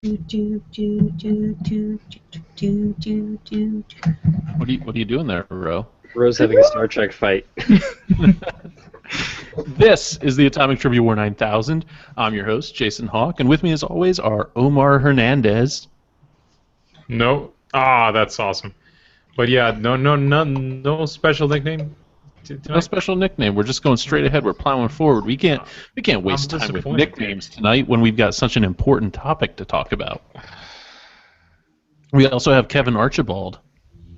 Do, do, do, do, do, do, do, do, do. What are you doing there, Ro? Rose having a Star Trek fight. This is the Atomic Trivia War 9000. I'm your host, Jason Hawk, and with me as always are Omar Hernandez. No. That's awesome. But yeah, no special nickname. No special nickname. We're just going straight ahead. We're plowing forward. We can't waste time with nicknames tonight when we've got such an important topic to talk about. We also have Kevin Archibald.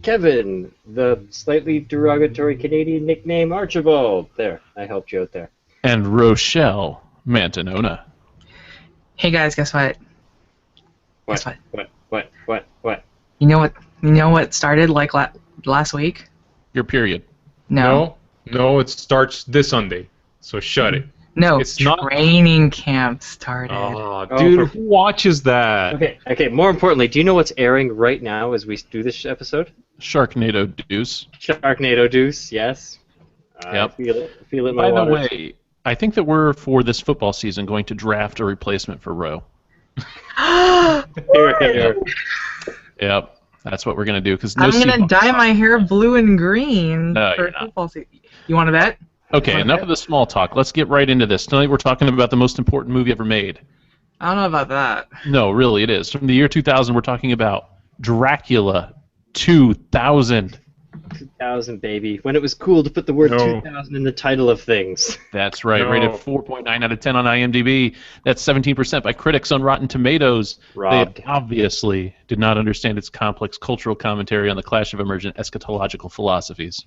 Kevin, the slightly derogatory Canadian nickname Archibald. There, I helped you out there. And Rochelle Mantanona. Hey guys, guess what? What? Guess What? You know what started like last week? Your period. No. No, it starts this Sunday. So shut it. No. It's not- Training camp started. Oh, dude, who watches that? Okay. More importantly, do you know what's airing right now as we do this episode? Sharknado Deuce. Sharknado Deuce. Yes. Yep. Feel it in my By the waters. way, I think that we're, for this football season, going to draft a replacement for Roe. Here. Yep, that's what we're going to do. Cause I'm gonna dye my hair blue and green No, for you're not. football season. You want to bet? Okay, enough of the small talk. Let's get right into this. Tonight we're talking about the most important movie ever made. I don't know about that. No, really, it is. From the year 2000, we're talking about Dracula 2000. 2000, baby. When it was cool to put the word No. 2000 in the title of things. That's right, No. rated 4.9 out of 10 on IMDb. That's 17% by critics on Rotten Tomatoes. Robbed. They obviously did not understand its complex cultural commentary on the clash of emergent eschatological philosophies.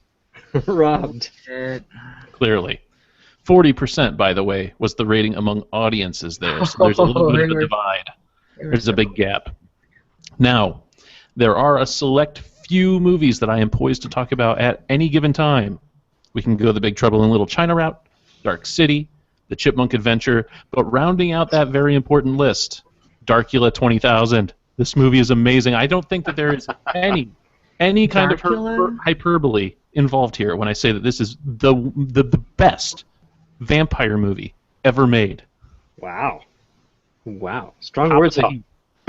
Robbed. Shit. Clearly. 40%, by the way, was the rating among audiences there. So there's a little bit of a divide. There's a big gap. Now, there are a select few movies that I am poised to talk about at any given time. We can go the Big Trouble in Little China route, Dark City, The Chipmunk Adventure, but rounding out that very important list, Dracula 20,000. This movie is amazing. I don't think that there is any kind of Dracula? hyperbole involved here when I say that this is the best vampire movie ever made. Wow. Strong Top words. Hawk.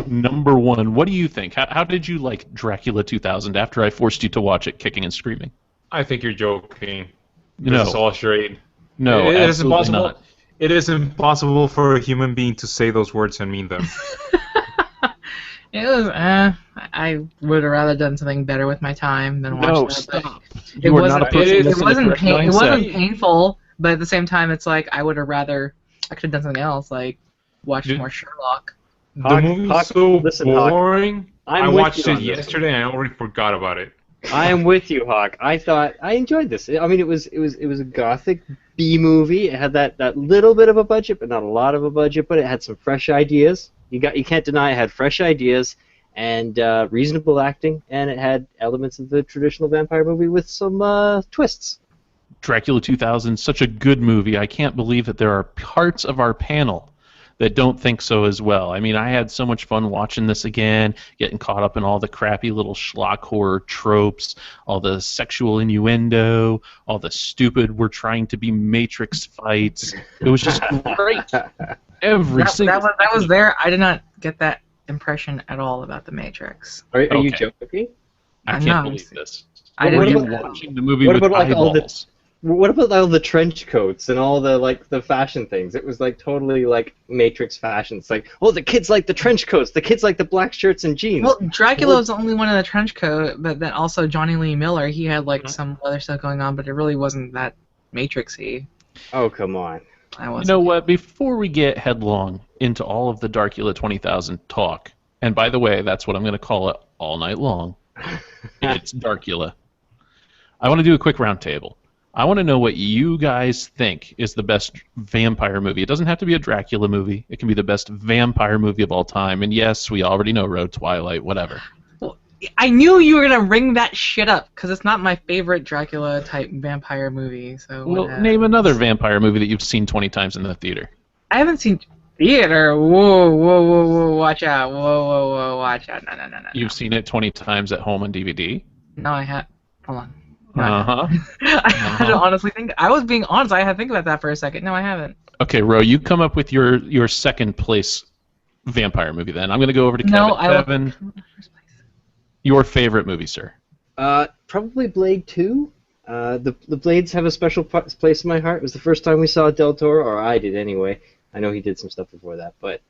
Number one. What do you think? How did you like Dracula 2000 after I forced you to watch it kicking and screaming? I think you're joking. No. This is all charade. No, It is absolutely impossible. not. It is impossible for a human being to say those words and mean them. It was. I would have rather done something better with my time than watch No, that. stop. It You are not a wasn't- person it that's in the wasn't correct It mindset. wasn't painful, but at the same time, it's like I would have rather. I could have done something else, like watched Dude. more Sherlock. The movie's Hawk, so listen, Hawk. boring. I'm I with watched you it on this yesterday and I already forgot about it. I am with you, Hawk. I thought I enjoyed this. I mean, it was a gothic B movie. It had that little bit of a budget, but not a lot of a budget. But it had some fresh ideas. You can't deny it had fresh ideas and reasonable acting, and it had elements of the traditional vampire movie with some twists. Dracula 2000, such a good movie. I can't believe that there are parts of our panel that don't think so as well. I mean, I had so much fun watching this again, getting caught up in all the crappy little schlock horror tropes, all the sexual innuendo, all the stupid we're trying to be Matrix fights. It was just great. Every single That was there. I did not get that impression at all about the Matrix. Are you Okay. joking? I I can't know. believe this. I What didn't. about- Watching the movie what with about, like, all the- eyeballs. What about all the trench coats and all the fashion things? It was like totally like Matrix fashion. It's like, oh, the kids like the trench coats. The kids like the black shirts and jeans. Well, Dracula was the only one in the trench coat, but then also Johnny Lee Miller, he had like some other stuff going on, but it really wasn't that Matrixy. Oh, come on. I You wasn't. know what? Before we get headlong into all of the Dracula 20,000 talk, and by the way, that's what I'm going to call it all night long. It's Dracula. I want to do a quick round table. I want to know what you guys think is the best vampire movie. It doesn't have to be a Dracula movie. It can be the best vampire movie of all time. And yes, we already know Road Twilight, whatever. I knew you were gonna bring that shit up because it's not my favorite Dracula type vampire movie. So Well, whatever. name another vampire movie that you've seen 20 times in the theater. I haven't seen theater. Whoa! Watch out! Whoa! Watch out! No! You've seen it 20 times at home on DVD. No, I have. Hold on. No, I haven't. Uh-huh. I had to honestly think. I was being honest. I had to think about that for a second. No, I haven't. Okay, Ro, you come up with your second place vampire movie then. I'm going to go over to No, Kevin. Your favorite movie, sir? Probably Blade 2. The Blades have a special place in my heart. It was the first time we saw Del Toro, or I did anyway. I know he did some stuff before that, but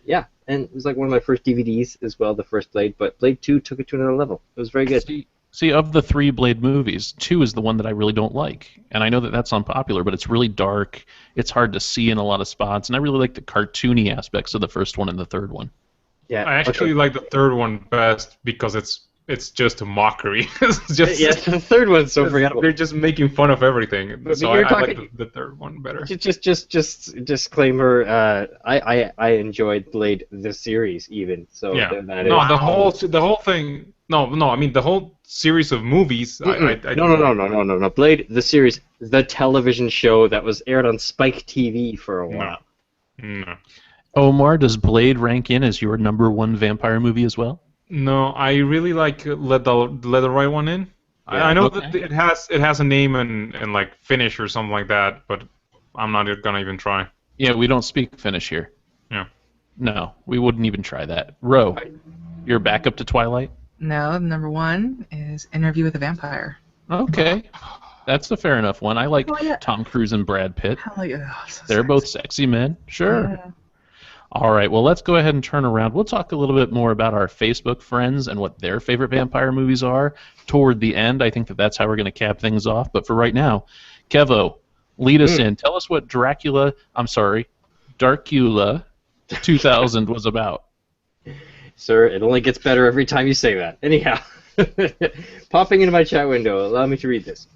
yeah, and it was like one of my first DVDs as well, the first Blade. But Blade 2 took it to another level. It was very good. See, of the 3 Blade movies, 2 is the one that I really don't like, and I know that that's unpopular, but it's really dark. It's hard to see in a lot of spots, and I really like the cartoony aspects of the first one and the third one. Yeah, I actually like the third one best because it's just a mockery. It's just, yeah, the third one's so forgettable. They're just making fun of everything. But So you're I talking- like the third one better. Just disclaimer. I enjoyed Blade the series even. So Yeah. that No, is- the whole thing. No. I mean the whole series of movies. No. Blade the series, the television show that was aired on Spike TV for a while. No. Omar, does Blade rank in as your number 1 vampire movie as well? No, I really like Let the Right One In. Yeah, I know okay. that it has a name and like Finnish or something like that, but I'm not gonna even try. Yeah, we don't speak Finnish here. Yeah. No, we wouldn't even try that. Ro, you're back up to Twilight? No, number 1 is Interview with a Vampire. Okay. That's a fair enough one. I like Oh, yeah. Tom Cruise and Brad Pitt. I like, so They're sexy. both sexy men. Sure. Yeah. All right, well, let's go ahead and turn around. We'll talk a little bit more about our Facebook friends and what their favorite vampire movies are toward the end. I think that's how we're going to cap things off. But for right now, Kevo, lead us in. Tell us what Dracula 2000 was about. Sir, it only gets better every time you say that. Anyhow, popping into my chat window, allow me to read this.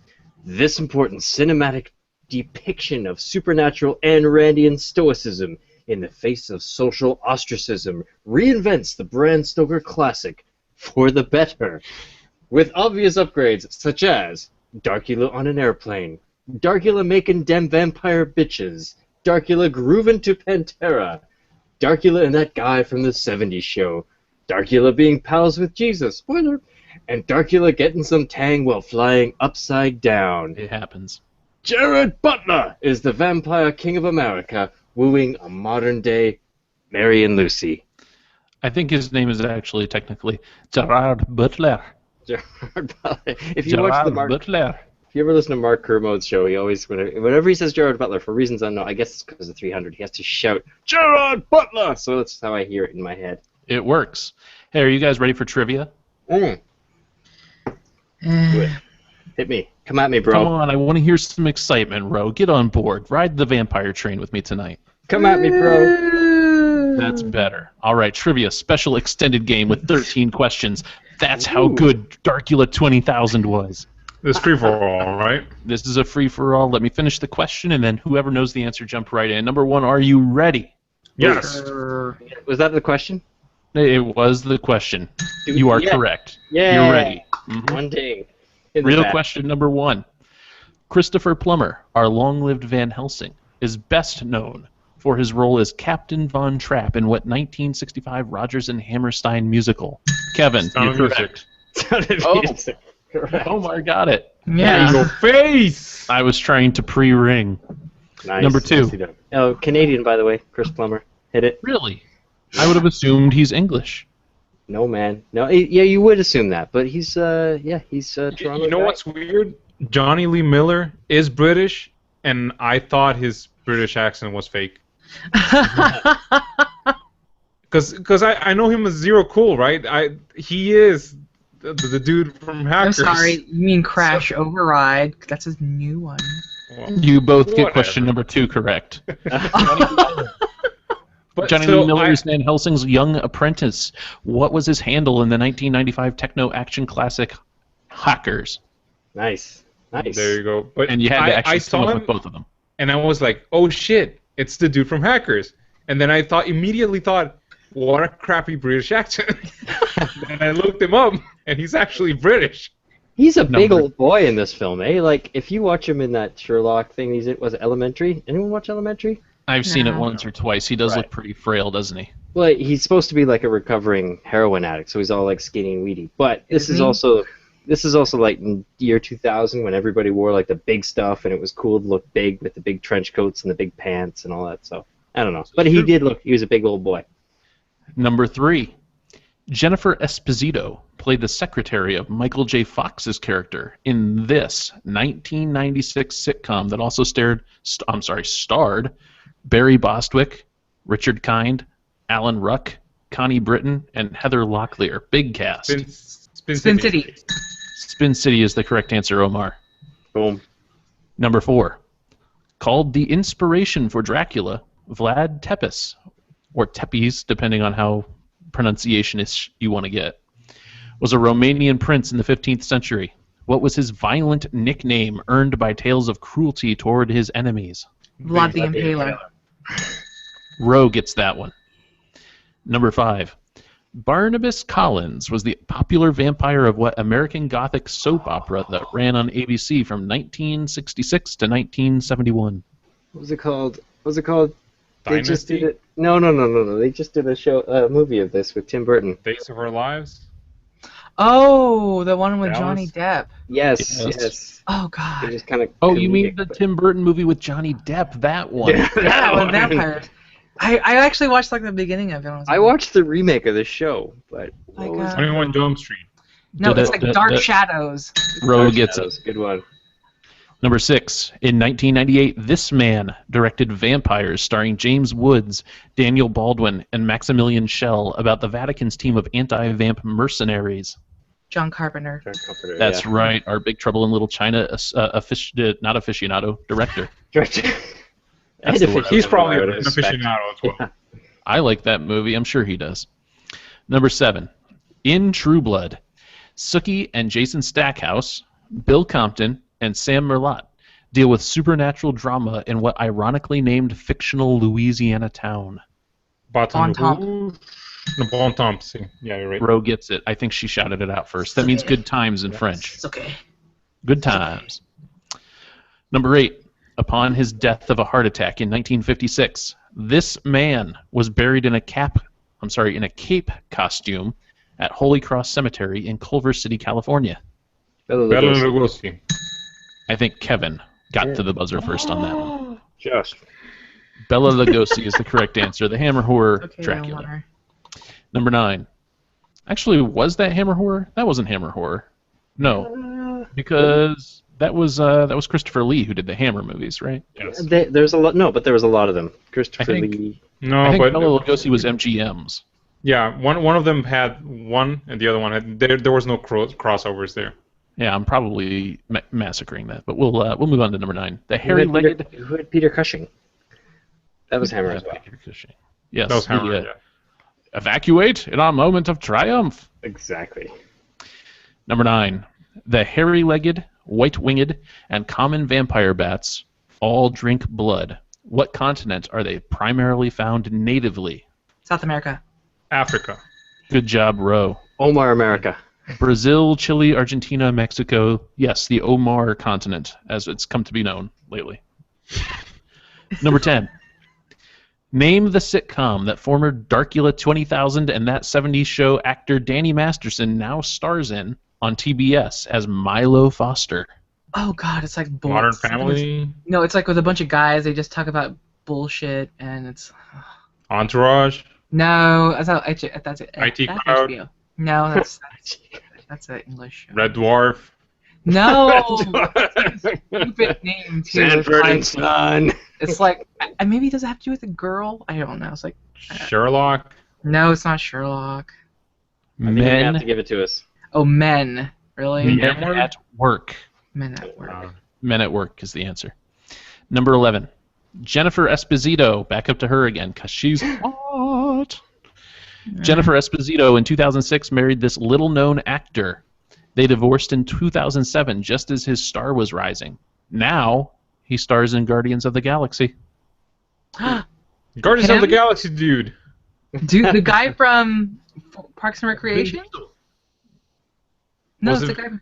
This important cinematic depiction of supernatural and Randian stoicism in the face of social ostracism reinvents the Bram Stoker classic for the better, with obvious upgrades such as Dracula on an airplane, Dracula making dem vampire bitches, Dracula grooving to Pantera, Dracula and that guy from the 70s show, Dracula being pals with Jesus, spoiler, and Dracula getting some tang while flying upside down. It happens. Jared Butler is the vampire king of America, wooing a modern-day Mary and Lucy. I think his name is actually technically Gerard Butler. Gerard Butler. If you watch the Mark, Butler. if you ever listen to Mark Kermode's show, he always, whenever he says Gerard Butler, for reasons unknown, I guess it's because of 300, he has to shout, Gerard Butler! So that's how I hear it in my head. It works. Hey, are you guys ready for trivia? Do it. Hit me. Come at me, bro. Come on, I want to hear some excitement, Ro. Get on board. Ride the vampire train with me tonight. Come at me, bro. That's better. All right, trivia, special extended game with 13 questions. That's how Ooh. good Dracula 20,000 was. It's free for all, right? This is a free-for-all. Let me finish the question, and then whoever knows the answer, jump right in. Number 1, are you ready? Yes. Was that the question? It was the question. You are Yeah. correct. Yeah. You're ready. Mhm. One ding. In the Real back. question number 1. Christopher Plummer, our long-lived Van Helsing, is best known for his role as Captain Von Trapp in what 1965 Rodgers and Hammerstein musical? Kevin, Sound you're of correct. Sounded Oh. music. Correct. Omar got it. Yeah. Your face. I was trying to pre-ring. Nice. Number 2. Nicely done. Oh, Canadian, by the way. Chris Plummer. Hit it. Really? I would have assumed he's English. No, man. No, yeah, you would assume that, but he's Toronto. You know guy. what's weird? Johnny Lee Miller is British, and I thought his British accent was fake. Because I know him as Zero Cool, right? He is the dude from I'm Hackers. sorry, you mean Crash Override? That's his new one. Well, You both get Whatever. question number 2 correct. but Johnny so Lee Miller is Van Helsing's young apprentice. What was his handle in the 1995 techno action classic Hackers? Nice. Nice. There you go. But And you had to I actually come saw up him, with both of them. and I was like, oh shit, it's the dude from Hackers. And then I immediately thought, what a crappy British accent. And I looked him up, and he's actually British. He's a big Number- old boy in this film, eh? Like, if you watch him in that Sherlock thing, was it Elementary? Anyone watch Elementary? I've seen it No. once or twice. He does Right. look pretty frail, doesn't he? Well, he's supposed to be like a recovering heroin addict, so he's all like skinny and weedy. But this is Isn't he? also like in year 2000 when everybody wore like the big stuff and it was cool to look big with the big trench coats and the big pants and all that. So I don't know, but he was a big old boy. Number 3. Jennifer Esposito played the secretary of Michael J. Fox's character in this 1996 sitcom that also starred Barry Bostwick, Richard Kind, Alan Ruck, Connie Britton, and Heather Locklear. Big cast. Spin City. Spin City is the correct answer, Omar. Boom. Number 4. Called the inspiration for Dracula, Vlad Tepes, or Tepes, depending on how pronunciation you want to get, was a Romanian prince in the 15th century. What was his violent nickname earned by tales of cruelty toward his enemies? Vlad the Impaler. Roe gets that one. Number 5. Barnabas Collins was the popular vampire of what American Gothic soap opera that ran on ABC from 1966 to 1971? What was it called? They just Dynasty? did it. No. They just did a movie of this with Tim Burton. Days of Our Lives. Oh, the one with Dallas? Johnny Depp. Yes. Oh They God. just kind of. Oh, you mean the Tim Burton movie with Johnny Depp? That one. Yeah, with vampires. I actually watched like the beginning of it. I watched the remake of the show, but Like, what was 21 Jump Street. No, it's like Dark That- Shadows. Roe gets it. Shadows? Good one. Number 6. In 1998, this man directed Vampires, starring James Woods, Daniel Baldwin, and Maximilian Schell, about the Vatican's team of anti-vamp mercenaries. John Carpenter. John Carpenter, That's yeah. right. Our Big Trouble in Little China, not aficionado, director. That's the word. He's probably I an would expect. aficionado as well. I like that movie. I'm sure he does. Number 7. In True Blood, Sookie and Jason Stackhouse, Bill Compton, and Sam Merlot deal with supernatural drama in what ironically named fictional Louisiana town. Bon Temps. No, Bon Temps. Yeah, you're right. Roe gets it. I think she shouted it out first. That means good times in French. It's okay. Good times. Number 8. Upon his death of a heart attack in 1956, this man was buried in a cape costume at Holy Cross Cemetery in Culver City, California. Bela Bela Lugosi. Lugosi. I think Kevin got to the buzzer first on that one. Just. Bela Lugosi is the correct answer. The Hammer Horror Okay, Dracula. Omar. Number 9. Actually, was that Hammer Horror? That wasn't Hammer Horror. No, because that was Christopher Lee who did the Hammer movies, right? Yes. There's a lot. No, but there was a lot of them. Christopher I think- Lee. No, I think but Bela Lugosi was MGM's. yeah, one of them had one, and the other one had. There was no crossovers there. Yeah, I'm probably massacring that, but we'll move on to number 9. The hairy-legged. Who had Peter Cushing? That was Hammer as well. Yes, That was Hammer. the, Yeah. evacuate in our moment of triumph. Exactly. Number 9. The hairy-legged, white-winged, and common vampire bats all drink blood. What continent are they primarily found natively? South America. Africa. Good job, Roe. Omar America. Brazil, Chile, Argentina, Mexico. Yes, the Omar continent, as it's come to be known lately. Number 10. Name the sitcom that former Dracula 20,000 and That 70s Show actor Danny Masterson now stars in on TBS as Milo Foster. Oh God, it's like Modern Family. No, it's like with a bunch of guys. They just talk about bullshit, and it's Entourage. no. That's it. IT That's Crowd. HBO. No, that's an English show. Red Dwarf. No, stupid name too. Sanford and Son. It's like maybe does it have to do with a girl? I don't know. It's like Sherlock. no, it's not Sherlock. I think you have Men, to give it to us. Oh, Men. Really? Men at Work. Men at Work. Men at Work is the answer. Number 11. Jennifer Esposito. Back up to her again, because she's hot. Jennifer Esposito in 2006 married this little-known actor. They divorced in 2007, just as his star was rising. Now, he stars in Guardians of the Galaxy. Guardians of Him? the Galaxy, dude. Dude, the guy from Parks and Recreation? No, Was it's it- the guy.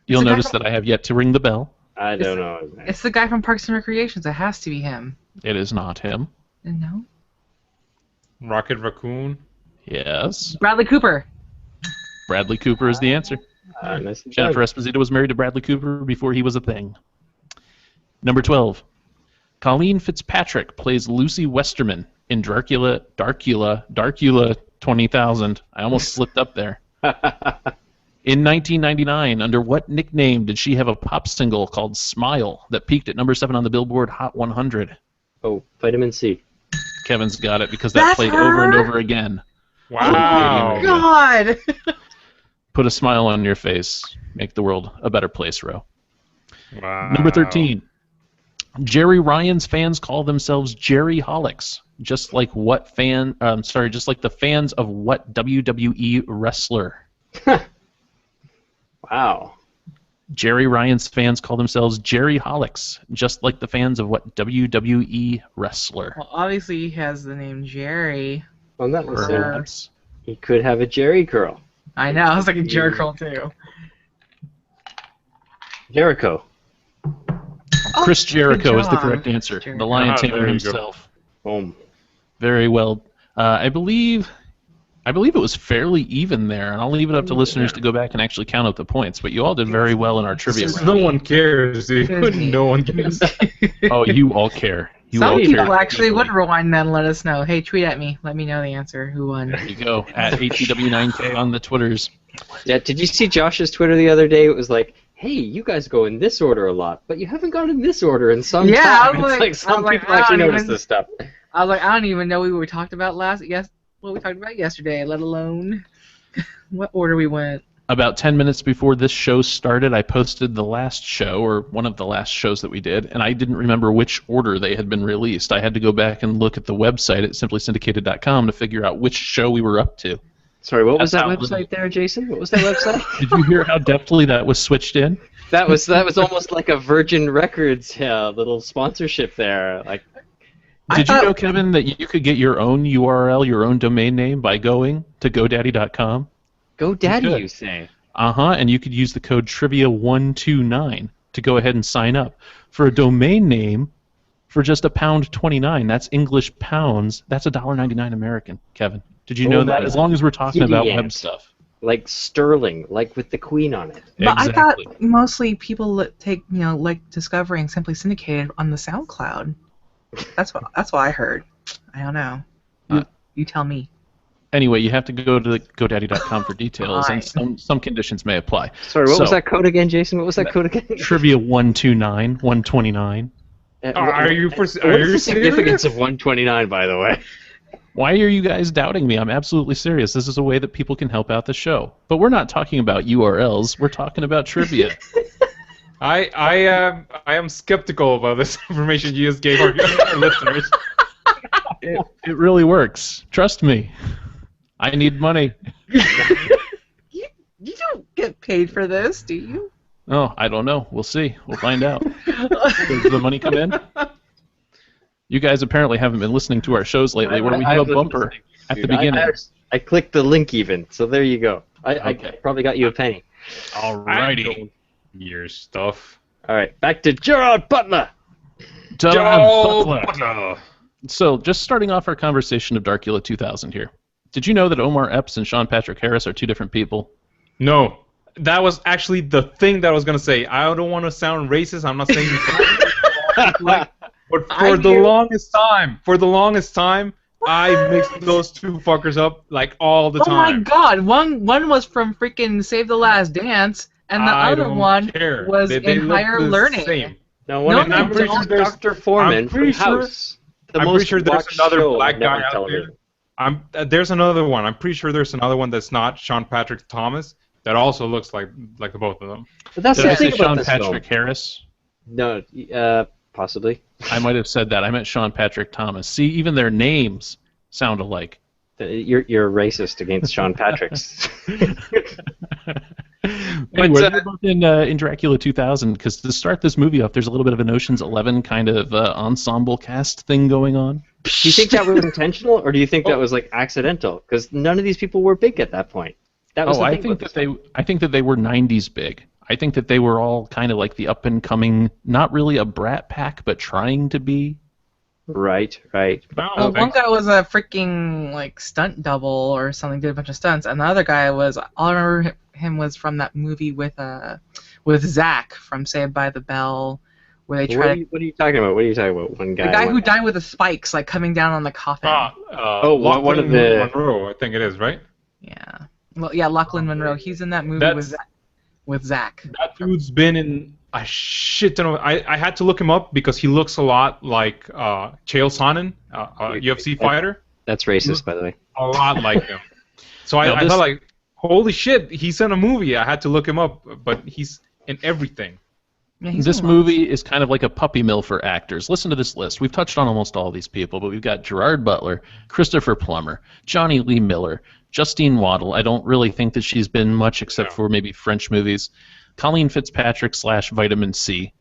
You'll the guy notice from- that I have yet to ring the bell. I don't know. It's the guy from Parks and Recreations. It has to be him. It is not him. No. Rocket Raccoon. Yes. Bradley Cooper. Bradley Cooper is the answer. Nicely Jennifer done. Esposito was married to Bradley Cooper before he was a thing. Number 12. Colleen Fitzpatrick plays Lucy Westerman in Dracula 20,000. I almost slipped up there. In 1999, under what nickname did she have a pop single called Smile that peaked at number 7 on the Billboard Hot 100? Oh, vitamin C. Kevin's got it because that That's played her? over and over again. Wow. Oh God. Put a smile on your face. Make the world a better place, Ro. Wow. Number 13. Jerry Ryan's fans call themselves Jerryholics, just like just like the fans of what WWE wrestler? Wow. Jerry Ryan's fans call themselves Jerryholics, just like the fans of what WWE wrestler? Well, obviously he has the name Jerry. Well, not necessarily. Perhaps. He could have a Jerry curl. I know. I was like a Jerry curl too. Jericho. Chris Jericho good is the job. correct answer. Jericho. The Lion Ah, Tamer there you go. himself. Boom. Very well. I believe it was fairly even there, and I'll leave it up to listeners to go back and actually count up the points. But you all did very well in our trivia round. No one cares, dude. No one cares. Oh, you all care. You Some all people care. actually would rewind that and let us know. Hey, tweet at me. Let me know the answer. Who won? There you go. At ATW9K on the Twitters. Yeah, did you see Josh's Twitter the other day? It was like, hey, you guys go in this order a lot, but you haven't gone in this order in some Yeah, I time. was It's like- some I was people like, actually I don't notice even- this stuff. I was like, I don't even know what we talked about what we talked about yesterday, let alone what order we went. About 10 minutes before this show started, I posted the last show, or one of the last shows that we did, and I didn't remember which order they had been released. I had to go back and look at the website at simplysyndicated.com to figure out which show we were up to. Sorry, what was That's that how website there, Jason? What was that website? Did you hear how deftly that was switched in? that was almost like a Virgin Records little sponsorship there. Like, Did you know, Kevin, that you could get your own URL, your own domain name by going to GoDaddy.com? GoDaddy, could. you say? And you could use the code Trivia129 to go ahead and sign up. For a domain name, for just £1.29, that's English pounds, that's $1.99 American, Kevin. Did you know that? my As long as we're talking about GDN. web stuff. Like Sterling, like with the Queen on it. But I Exactly. thought mostly people like discovering Simply Syndicated on the SoundCloud. That's what I heard. I don't know. You tell me. Anyway, you have to go to GoDaddy.com for details, and some conditions may apply. Sorry, what was that code again, Jason? What was that code again? Trivia129, 129. Are you What's the serious? significance of 129, by the way? Why are you guys doubting me? I'm absolutely serious. This is a way that people can help out the show. But we're not talking about URLs. We're talking about trivia. I am skeptical about this information you just gave our listeners. It really works. Trust me. I need money. You don't get paid for this, do you? Oh, I don't know. We'll see. We'll find out. Does the money come in? You guys apparently haven't been listening to our shows lately, where we have a bumper at the beginning. I clicked the link even, so there you go. I Okay. probably got you a penny. Alrighty. Your stuff. All right, back to Gerard Butler. Joe Butler. So, just starting off our conversation of Dracula 2000 here. Did you know that Omar Epps and Sean Patrick Harris are two different people? No, that was actually the thing that I was gonna say. I don't want to sound racist. I'm not saying. But for the longest time, I mixed those two fuckers up like all the Oh my time. God! One was from freaking Save the Last Dance, and the I other don't one care. was They in look Higher the Learning. same. No, one of No, them I'm pretty was sure there's- Dr. Foreman I'm from pretty sure- House. The I'm most pretty sure there's watched another show black on guy network out television. there. There's another one. I'm pretty sure there's another one that's not Sean Patrick Thomas that also looks like the both of them. But that's Did the I say thing about Sean this Patrick film. Harris? No, possibly. I might have said that. I meant Sean Patrick Thomas. See, even their names sound alike. You're racist against Sean Patrick's. Anyway, they're both in Dracula 2000, because to start this movie off, there's a little bit of an Ocean's 11 kind of ensemble cast thing going on. Do you think that was intentional, or do you think that was like accidental? Because none of these people were big at that point. That was the I thing think with that I think that they were 90s big. I think that they were all kind of like the up and coming, not really a brat pack, but trying to be. Right. Well, one guy was a freaking like stunt double or something, did a bunch of stunts, and the other guy was, I remember him was from that movie with Zach from Saved by the Bell, where they try to. What are you talking about? What are you talking about? One guy. The guy who died with the spikes, like coming down on the coffin. One of the Monroe, I think it is, right? Yeah. Well, yeah, Lachlan Monroe. He's in that movie with Zach. That dude's been in a shit ton of. I had to look him up because he looks a lot like Chael Sonnen, a UFC fighter. That's racist, by the way. A lot like him. So I thought, like, holy shit, he's in a movie. I had to look him up, but he's in everything. Yeah, this movie is kind of like a puppy mill for actors. Listen to this list. We've touched on almost all these people, but we've got Gerard Butler, Christopher Plummer, Johnny Lee Miller, Justine Waddle. I don't really think that she's been much except for maybe French movies. Colleen Fitzpatrick / Vitamin C,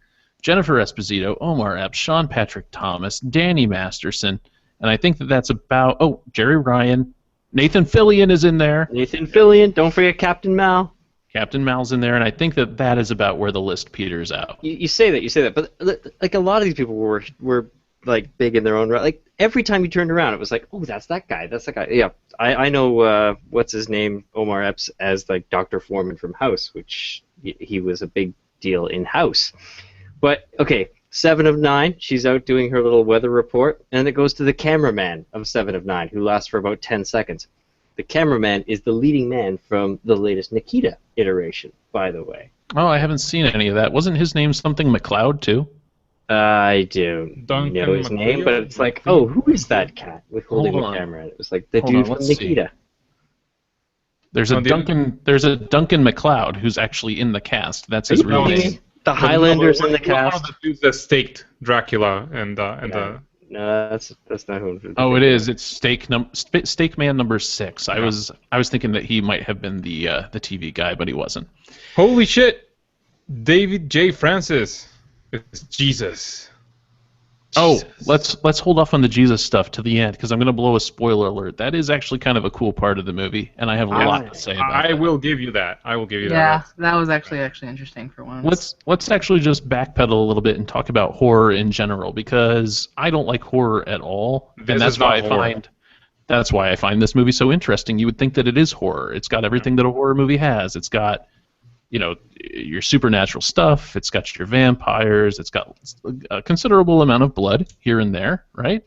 Jennifer Esposito, Omar Epps, Sean Patrick Thomas, Danny Masterson, and I think that's about... Oh, Jerry Ryan. Nathan Fillion is in there. Nathan Fillion. Don't forget Captain Mal. Captain Mal's in there, and I think that is about where the list peters out. You say that, but like a lot of these people were like big in their own right. Like every time you turned around, it was like, oh, that's that guy. Yeah, I know what's his name, Omar Epps, as like Dr. Foreman from House, which he was a big deal in House. But okay, 7 of 9, she's out doing her little weather report, and it goes to the cameraman of 7 of 9, who lasts for about 10 seconds. The cameraman is the leading man from the latest Nikita iteration, by the way. Oh, I haven't seen any of that. Wasn't his name something McLeod, too? I don't know his name, but it's like, oh, who is that cat with holding the camera? And it was like the dude from Nikita. There's a Duncan McLeod who's actually in the cast. That's his real name. The Highlanders in the cast. One of the dudes that staked Dracula and the. No, that's not who. Oh, it is. It's Steak Man number 6. I was thinking that he might have been the TV guy, but he wasn't. Holy shit! David J. Francis. It's Jesus. Oh, let's hold off on the Jesus stuff to the end because I'm going to blow a spoiler alert. That is actually kind of a cool part of the movie, and I have a lot to say about it. I will give you that. Yeah, that was actually interesting for once. Let's actually just backpedal a little bit and talk about horror in general because I don't like horror at all, and that's why I find this movie so interesting. You would think that it is horror. It's got everything that a horror movie has. It's got your supernatural stuff. It's got your vampires. It's got a considerable amount of blood here and there, right?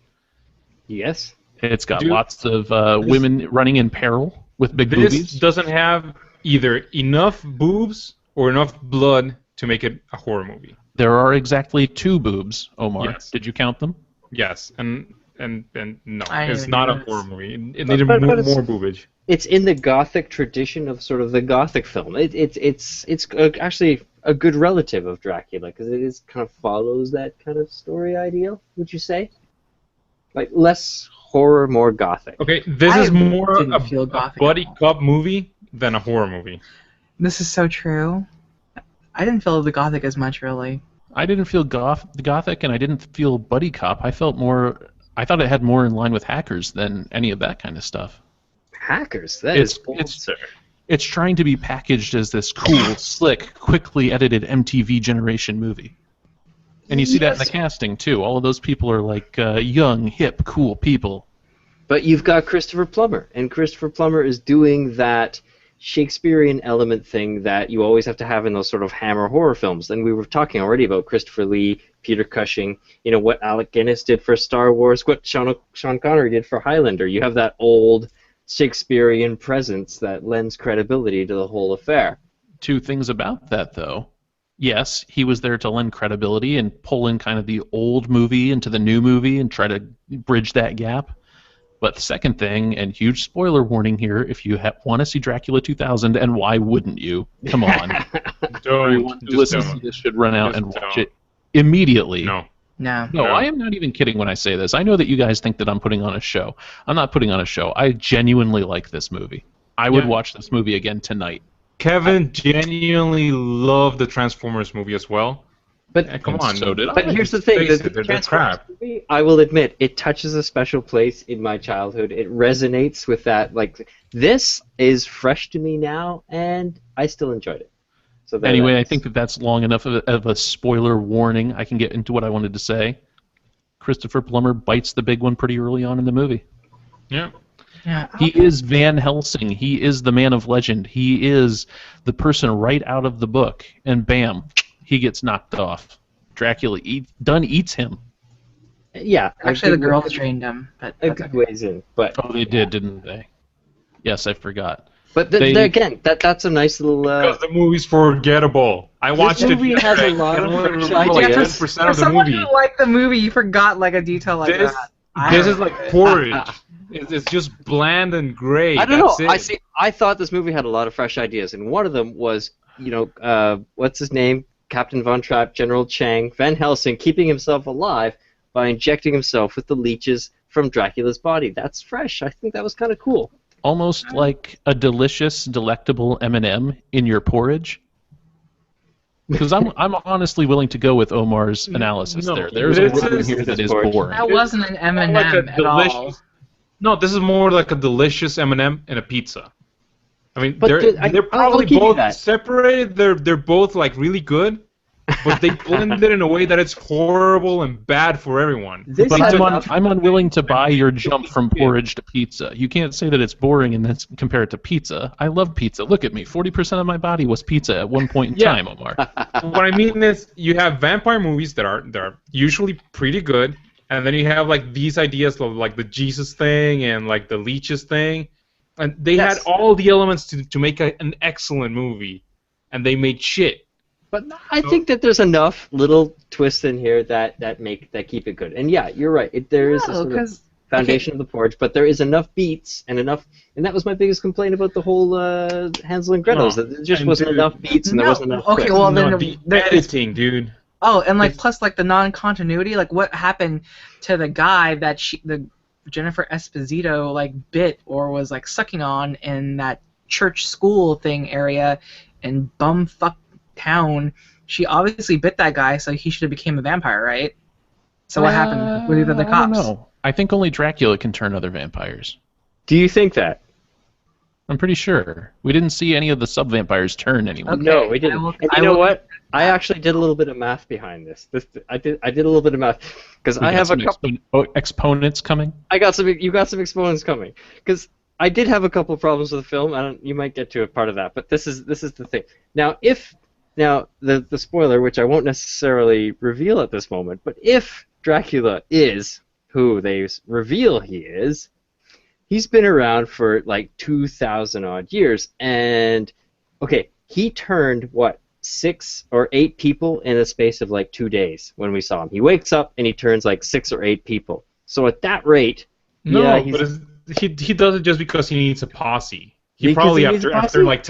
Yes. It's got lots of women running in peril with big boobies. This doesn't have either enough boobs or enough blood to make it a horror movie. There are exactly 2 boobs, Omar. Yes. Did you count them? Yes, and no, it's not a horror movie. It needed more boobage. It's in the Gothic tradition of sort of the Gothic film. It's actually a good relative of Dracula because it is kind of follows that kind of story ideal. Would you say? Like less horror, more Gothic. Okay, this is more a buddy cop movie than a horror movie. This is so true. I didn't feel the Gothic as much, really. I didn't feel Gothic, and I didn't feel buddy cop. I thought it had more in line with Hackers than any of that kind of stuff. Hackers? That is bold, sir. It's trying to be packaged as this cool, slick, quickly edited MTV generation movie. And you see that in the casting, too. All of those people are like young, hip, cool people. But you've got Christopher Plummer, and Christopher Plummer is doing that Shakespearean element thing that you always have to have in those sort of Hammer horror films. And we were talking already about Christopher Lee, Peter Cushing, what Alec Guinness did for Star Wars, what Sean Connery did for Highlander. You have that old Shakespearean presence that lends credibility to the whole affair. 2 things about that, though. Yes, he was there to lend credibility and pull in kind of the old movie into the new movie and try to bridge that gap. But the second thing, and huge spoiler warning here, if you want to see Dracula 2000, and why wouldn't you? Come on. Everyone who listens to this should run out and watch it immediately. No, I am not even kidding when I say this. I know that you guys think that I'm putting on a show. I'm not putting on a show. I genuinely like this movie. I would watch this movie again tonight. Kevin genuinely loved the Transformers movie as well. But come on, so did I. But here's the thing: the Transformers movie, I will admit, it touches a special place in my childhood. It resonates with that. Like this is fresh to me now, and I still enjoyed it. So anyway, I think that's long enough of a spoiler warning. I can get into what I wanted to say. Christopher Plummer bites the big one pretty early on in the movie. Yeah. He is Van Helsing. He is the man of legend. He is the person right out of the book. And bam, he gets knocked off. Dracula eats him. Yeah. Actually, the girls drained him, but A that's good okay. ways in, but Oh, they did, didn't they? Yes, I forgot. but They- again, that's a nice little. Because the movie's forgettable. I watched This it. movie has a yesterday, lot and of I only fresh remember like ideas. 10% For of the someone movie. who liked the movie, you forgot like a detail like This that. this is don't like get it. porridge. It's just bland and gray. I don't know. That's it. I thought this movie had a lot of fresh ideas, and one of them was, what's his name? Captain Von Trapp, General Chang, Van Helsing, keeping himself alive by injecting himself with the leeches from Dracula's body. That's fresh. I think that was kind of cool. Almost like a delicious, delectable M&M in your porridge. Because I'm honestly willing to go with Omar's analysis No, there. There's a this word in is- here that is porridge. boring. That wasn't an M&M Like a at all. delicious. No, this is more like a delicious M&M and a pizza. I mean, But they're I'll probably give you both that. separated. They're both like really good, but they blend it in a way that it's horrible and bad for everyone. This But had I'm, enough- I'm unwilling to buy your jump from porridge to pizza. You can't say that it's boring and then compare it to pizza. I love pizza. Look at me. 40% of my body was pizza at one point in Yeah. time, Omar. What I mean is, you have vampire movies that are usually pretty good, and then you have like these ideas of like the Jesus thing and like the leeches thing, and they Yes. had all the elements to make an excellent movie, and they made shit. But I think that there's enough little twists in here that keep it good. And yeah, you're right. There is a No, sort of because foundation of the porridge, but there is enough beats and enough. And that was my biggest complaint about the whole Hansel and Gretel. No, is that there just and wasn't dude- enough beats and there No, wasn't enough. okay, twists. well, No, then the there- editing, dude. Oh, and like It's- plus like the non-continuity, like what happened to the guy that the Jennifer Esposito like bit or was like sucking on in that church school thing area in bumfuck town. She obviously bit that guy, so he should have became a vampire, right? So what happened with the other I don't cops? know. I think only Dracula can turn other vampires. Do you think that? I'm pretty sure. We didn't see any of the sub-vampires turn anyone. Okay, No, we didn't. I will- and I you know will- what? I actually did a little bit of math behind this. I did a little bit of math because We I got have a some couple. exponents coming. You got some exponents coming because I did have a couple of problems with the film. You might get to a part of that, but this is the thing. Now, the spoiler, which I won't necessarily reveal at this moment, but if Dracula is who they reveal he is, he's been around for like 2,000 odd years, and okay, he turned what 6 or 8 people in a space of like 2 days when we saw him. He wakes up and he turns like 6 or 8 people. So at that rate, No, yeah, he's, but he does it just because he needs a posse. He Because probably he needs a after posse?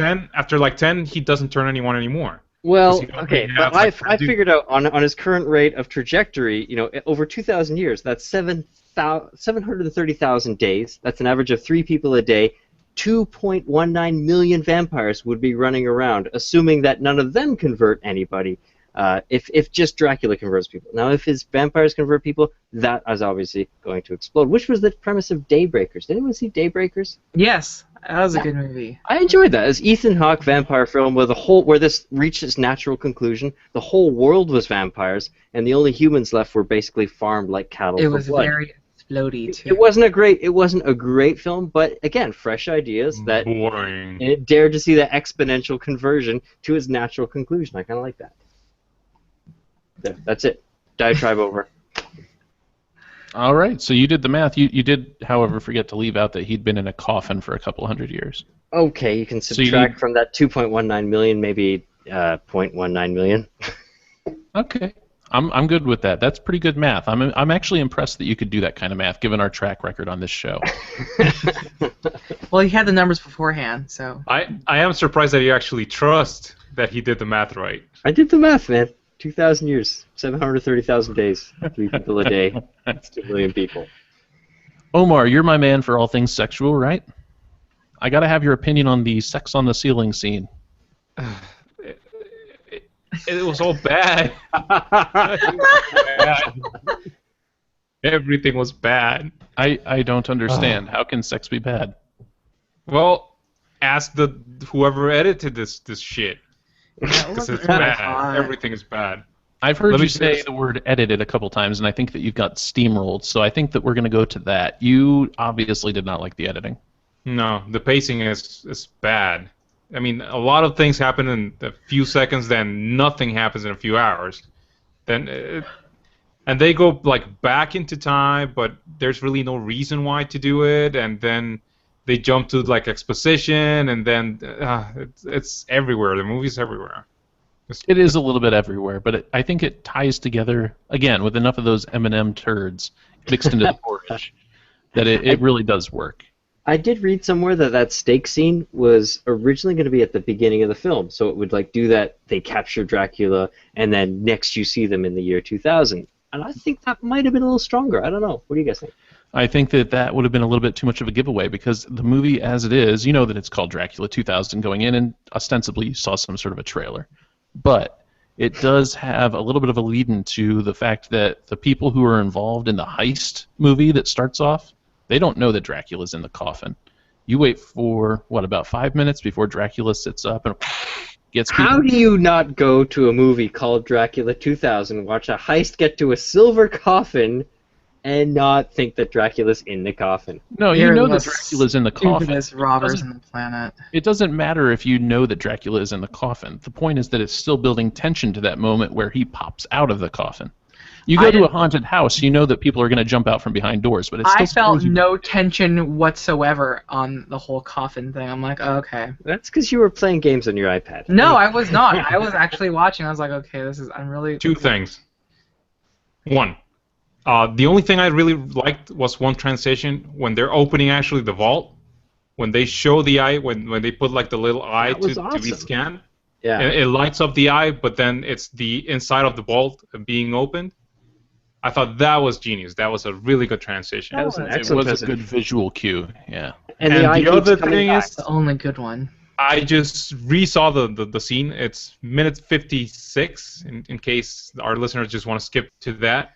like 10 he doesn't turn anyone anymore. well, Because he okay, already but has, like, I figured out on his current rate of trajectory, over 2,000 years, that's 730,000 days. That's an average of 3 people a day. 2.19 million vampires would be running around, assuming that none of them convert anybody. If just Dracula converts people. Now, if his vampires convert people, that is obviously going to explode. Which was the premise of Daybreakers. Did anyone see Daybreakers? Yes, that was a good movie. I enjoyed that. As Ethan Hawke vampire film where this reached its natural conclusion. The whole world was vampires, and the only humans left were basically farmed like cattle It for was blood. very explodey too. It wasn't a great film, but again, fresh ideas that Boring. and it dared to see that exponential conversion to its natural conclusion. I kind of like that. There, that's it. Diatribe over. All right, so you did the math. You did, however, forget to leave out that he'd been in a coffin for a couple hundred years. Okay, you can So you subtract need- from that 2.19 million, maybe 0.19 million. Okay, I'm good with that. That's pretty good math. I'm actually impressed that you could do that kind of math, given our track record on this show. Well, he had the numbers beforehand, so. I am surprised that you actually trust that he did the math right. I did the math, man. 2,000 years, 730,000 days, 3 people a day, that's 2 million people. Omar, you're my man for all things sexual, right? I gotta have your opinion on the sex on the ceiling scene. It was all bad. It was bad. Everything was bad. I don't understand. How can sex be bad? Well, ask whoever edited this shit. That Because wasn't it's really bad. hot. Everything is bad. I've heard Let you me say just- the word edited a couple times, and I think that you've got steamrolled, so I think that we're going to go to that. You obviously did not like the editing. No, the pacing is bad. I mean, a lot of things happen in a few seconds, then nothing happens in a few hours. Then and they go like back into time, but there's really no reason why to do it. And then they jump to like exposition, and then it's everywhere. The movie's everywhere. It is a little bit everywhere, but I think it ties together, again, with enough of those M&M turds mixed into the porridge that it really does work. I did read somewhere that steak scene was originally going to be at the beginning of the film, so it would like do that. They capture Dracula, and then next you see them in the year 2000. And I think that might have been a little stronger. I don't know. What do you guys think? I think that would have been a little bit too much of a giveaway because the movie as it is, you know that it's called Dracula 2000 going in, and ostensibly you saw some sort of a trailer. But it does have a little bit of a lead-in to the fact that the people who are involved in the heist movie that starts off, they don't know that Dracula's in the coffin. You wait for, about 5 minutes before Dracula sits up and gets people. How do you not go to a movie called Dracula 2000, watch a heist get to a silver coffin, and not think that Dracula's in the coffin? No, you know that Dracula's in the coffin. Stupidest robbers in the planet. It doesn't matter if you know that Dracula is in the coffin. The point is that it's still building tension to that moment where he pops out of the coffin. You go to a haunted house, you know that people are going to jump out from behind doors, but it's still. I felt no tension whatsoever on the whole coffin thing. I'm like, oh, okay. That's because you were playing games on your iPad. No, I was not. I was actually watching. I was like, okay, I'm really. Two things. One. The only thing I really liked was one transition when they're opening actually the vault, when they show the eye, when they put like the little eye to be scanned. Yeah. It lights up the eye, but then it's the inside of the vault being opened. I thought that was genius. That was a really good transition. That was an It excellent was a good visual cue, yeah. And the other keeps thing back. is, the only good one. I just resaw the scene. It's minute 56, in case our listeners just want to skip to that.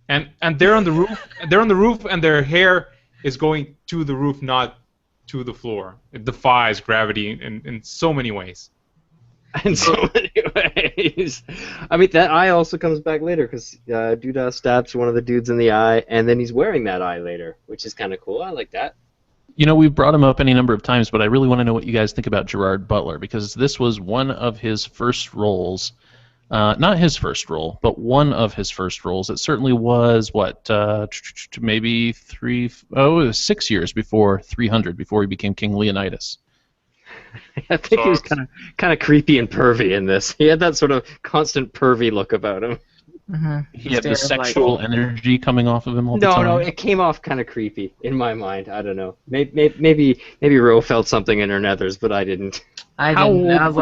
And and they're on the roof. They're on the roof, and their hair is going to the roof, not to the floor. It defies gravity in so many ways. In so many ways. I mean, that eye also comes back later because Duda stabs one of the dudes in the eye, and then he's wearing that eye later, which is kind of cool. I like that. You know, we've brought him up any number of times, but I really want to know what you guys think about Gerard Butler, because this was one of his first roles. Not his first role, but one of his first roles. It certainly was, maybe 6 years before 300, before he became King Leonidas. I think he was kind of creepy and pervy in this. He had that sort of constant pervy look about him. Mm-hmm. He had the sexual energy coming off of him all the time. No, it came off kind of creepy in my mind. I don't know. Maybe Ro felt something in her nethers, but I didn't. How old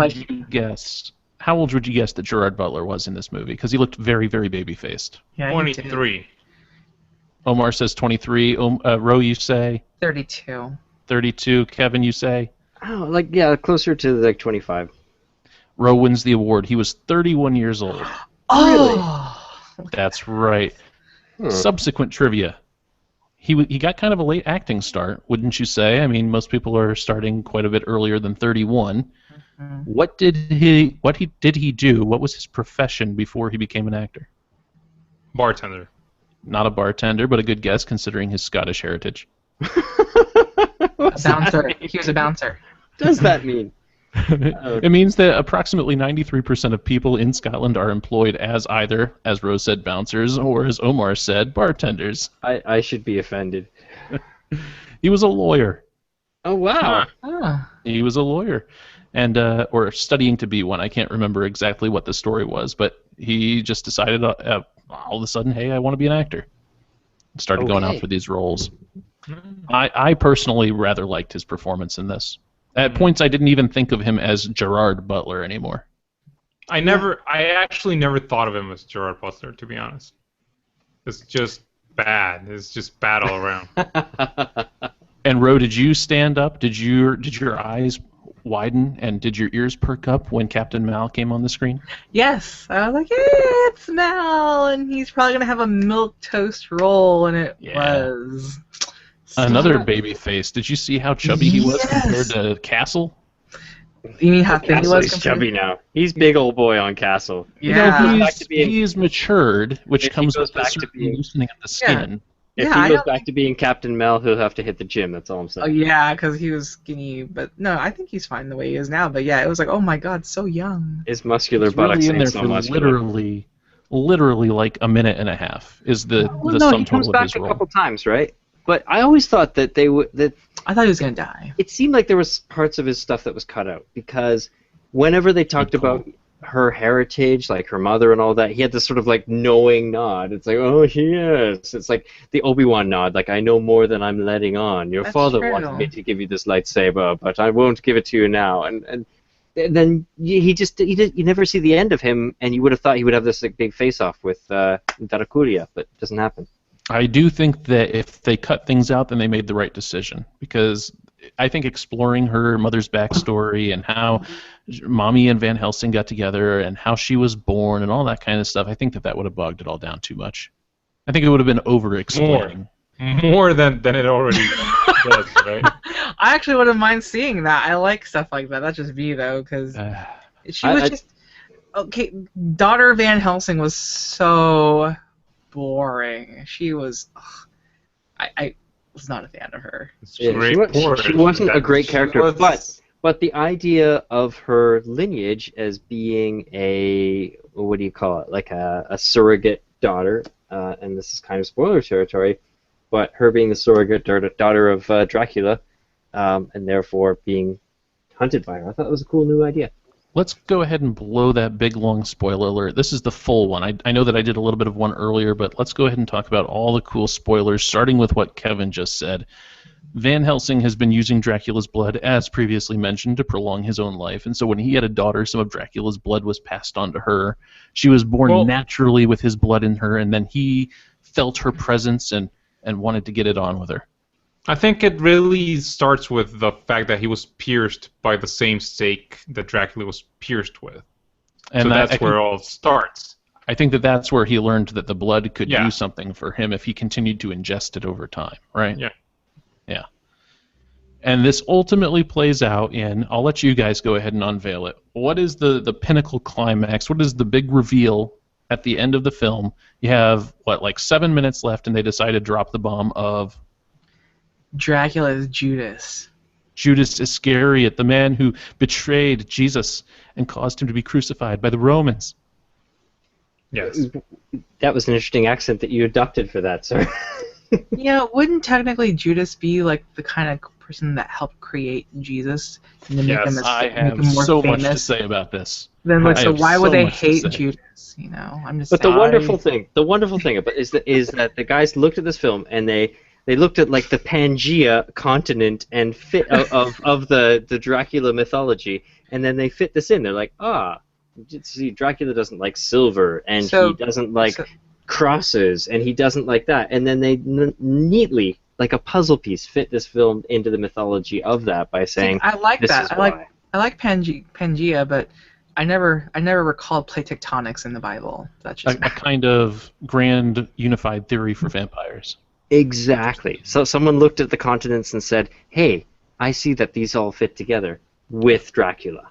would you guess that Gerard Butler was in this movie? Because he looked very, very baby-faced. Yeah, 23. Omar says 23. Ro, you say? 32. 32. Kevin, you say? Oh, closer to like 25. Ro wins the award. He was 31 years old. Oh! Really? That's right. Subsequent trivia. He got kind of a late acting start, wouldn't you say? I mean, most people are starting quite a bit earlier than 31. Mm-hmm. What did he do? What was his profession before he became an actor? Bartender. Not a bartender, but a good guess considering his Scottish heritage. A bouncer. He was a bouncer. What does that mean? It means that approximately 93% of people in Scotland are employed as either, as Rose said, bouncers, or as Omar said, bartenders. I should be offended. He was a lawyer. Oh, wow. He was a lawyer. And or studying to be one. I can't remember exactly what the story was, but he just decided all of a sudden, hey, I want to be an actor. Started going out for these roles. I personally rather liked his performance in this. At points, I didn't even think of him as Gerard Butler anymore. I actually never thought of him as Gerard Butler, to be honest. It's just bad. It's just bad all around. And Ro, did you stand up? Did your eyes widen and did your ears perk up when Captain Mal came on the screen? Yes. I was like, hey, it's Mal, and he's probably going to have a milquetoast roll, and it was... Another baby face. Did you see how chubby he was compared to Castle? You mean how thin he was? He's chubby now. He's big old boy on Yeah. You know, he's matured, which comes with the certain loosening of the skin. If Yeah, he I goes don't back to being Captain Mel, he'll have to hit the gym. That's all I'm Oh saying. yeah, because he was skinny, but no, I think he's fine the way he is now. But yeah, it was like, oh my god, so young. His muscular He's buttocks really in ain't there so for muscular. literally like a minute and a half is Well, the no, sum he comes total of back his a role. couple times, right? But I always thought that I thought he was gonna die. it seemed like there was parts of his stuff that was cut out because whenever they talked Good call. about her heritage, like her mother and all that, he had this sort of like knowing nod. It's like, oh, yes. It's like the Obi-Wan nod, like I know more than I'm letting on. Your That's father true. wanted me to give you this lightsaber, but I won't give it to you now. And then you never see the end of him, and you would have thought he would have this like big face-off with Dracula, but it doesn't happen. I do think that if they cut things out, then they made the right decision because I think exploring her mother's backstory and how Mommy and Van Helsing got together and how she was born and all that kind of stuff, I think that would have bogged it all down too much. I think it would have been over-explaining. More than it already does, right? I actually wouldn't mind seeing that. I like stuff like that. That's just me though, because she was just okay. Daughter Van Helsing was so boring. She was. I was not a fan of her. Yeah, she wasn't a great character, but the idea of her lineage as being a, what do you call it, like a surrogate daughter, and this is kind of spoiler territory, but her being the surrogate daughter of Dracula, and therefore being hunted by her, I thought it was a cool new idea. Let's go ahead and blow that big long spoiler alert. This is the full one. I know that I did a little bit of one earlier, but let's go ahead and talk about all the cool spoilers, starting with what Kevin just said. Van Helsing has been using Dracula's blood, as previously mentioned, to prolong his own life, and so when he had a daughter, some of Dracula's blood was passed on to her. She was born naturally with his blood in her, and then he felt her presence and wanted to get it on with her. I think it really starts with the fact that he was pierced by the same stake that Dracula was pierced with. And so that's where it all starts. I think that's where he learned that the blood could do something for him if he continued to ingest it over time, right? Yeah. Yeah. And this ultimately plays out in, I'll let you guys go ahead and unveil it. What is the pinnacle climax? What is the big reveal at the end of the film? You have, like 7 minutes left, and they decide to drop the bomb of... Dracula is Judas. Judas Iscariot, the man who betrayed Jesus and caused him to be crucified by the Romans. Yes. That was an interesting accent that you adopted for that, sir. Yeah, wouldn't technically Judas be like the kind of person that helped create Jesus and to make him I have make him more so famous? much to say about this. Then like, so why would they much to hate say. Judas? You know, I'm just. But saying. the wonderful thing about is that the guys looked at this film and they looked at like the Pangea continent and fit of the Dracula mythology, and then they fit this in. They're like, see, Dracula doesn't like silver, and he doesn't like crosses, and he doesn't like that. And then they neatly, like a puzzle piece, fit this film into the mythology of that by saying, I like this that. is I why. like Pangea, but I never recalled plate tectonics in the Bible. That's just a kind of grand unified theory for vampires. Exactly. So someone looked at the continents and said, hey, I see that these all fit together with Dracula.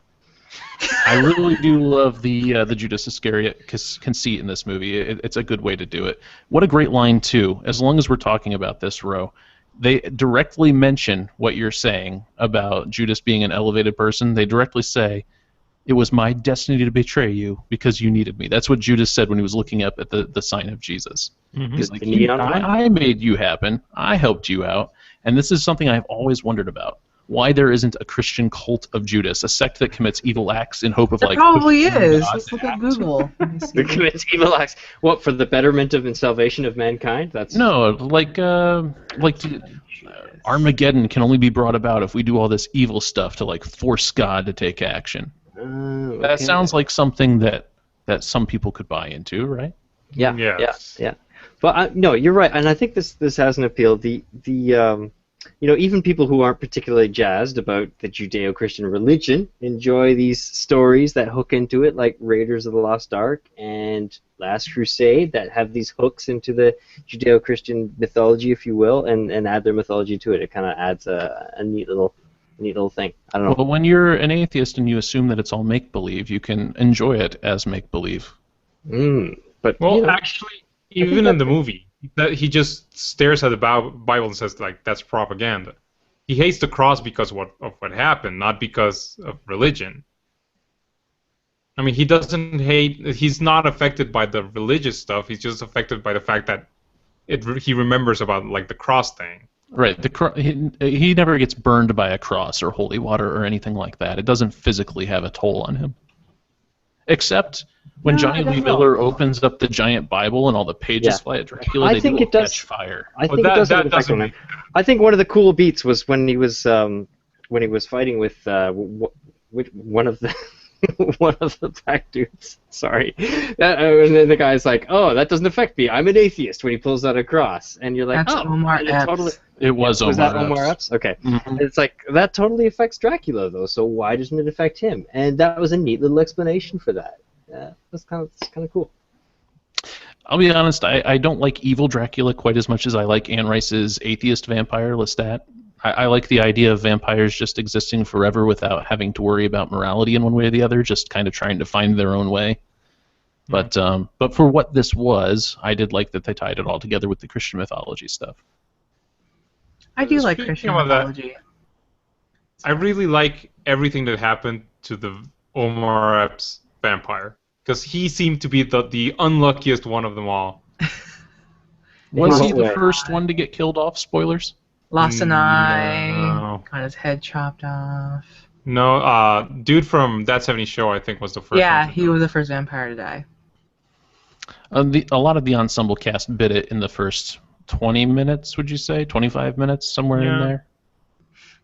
I really do love the Judas Iscariot conceit in this movie. It's a good way to do it. What a great line, too. As long as we're talking about this, Ro, they directly mention what you're saying about Judas being an elevated person. They directly say, it was my destiny to betray you because you needed me. That's what Judas said when he was looking up at the sign of Jesus. Mm-hmm. He's like, I made you happen. I helped you out. And this is something I've always wondered about. Why there isn't a Christian cult of Judas, a sect that commits evil acts in hope of there like... probably is. Let's look at Google. That commits evil acts. What, for the betterment of and salvation of mankind? That's No, like Armageddon can only be brought about if we do all this evil stuff to like force God to take action. Okay. That sounds like something that some people could buy into, right? Yeah, Yes. yeah. But no, you're right, and I think this has an appeal. The even people who aren't particularly jazzed about the Judeo-Christian religion enjoy these stories that hook into it, like Raiders of the Lost Ark and Last Crusade, that have these hooks into the Judeo-Christian mythology, if you will, and add their mythology to it. It kind of adds a neat little thing. I don't know. Well, when you're an atheist and you assume that it's all make-believe, you can enjoy it as make-believe. But Well, actually, even in the movie, that he just stares at the Bible and says like that's propaganda. He hates the cross because of what happened, not because of religion. I mean, he doesn't hate. He's not affected by the religious stuff. He's just affected by the fact that he remembers about like the cross thing. Right. He never gets burned by a cross or holy water or anything like that. It doesn't physically have a toll on him. Except when Johnny Lee Miller opens up the giant Bible and all the pages fly at Dracula, they do catch fire. I think it does have an effect on him. I think one of the cool beats was when he was fighting with one of the one of the black dudes. Sorry, and then the guy's like, "Oh, that doesn't affect me. I'm an atheist." When he pulls out a cross, and you're like, That's "Oh, Omar Epps. totally." It was Omar Was that Epps. Omar Epps? Okay. Mm-hmm. It's like that totally affects Dracula though. So why doesn't it affect him? And that was a neat little explanation for that. Yeah, that's kind of cool. I'll be honest, I don't like evil Dracula quite as much as I like Anne Rice's atheist vampire, Lestat. I like the idea of vampires just existing forever without having to worry about morality in one way or the other, just kind of trying to find their own way. But for what this was, I did like that they tied it all together with the Christian mythology stuff. I do like Speaking Christian of that, mythology. I really like everything that happened to the Omar Epps vampire because he seemed to be the unluckiest one of them all. Was he the first one to get killed off? Spoilers? Lost an eye, No. got his head chopped off. No, dude from That 70s Show, I think, was the first Yeah, one. he was the first vampire to die. A lot of the ensemble cast bit it in the first 20 minutes, would you say? 25 minutes, somewhere in there?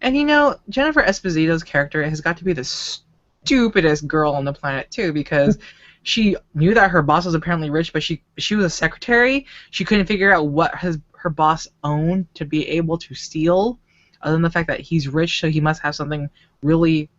And you know, Jennifer Esposito's character has got to be the stupidest girl on the planet, too, because she knew that her boss was apparently rich, but she was a secretary. She couldn't figure out what her boss owned to be able to steal, other than the fact that he's rich, so he must have something really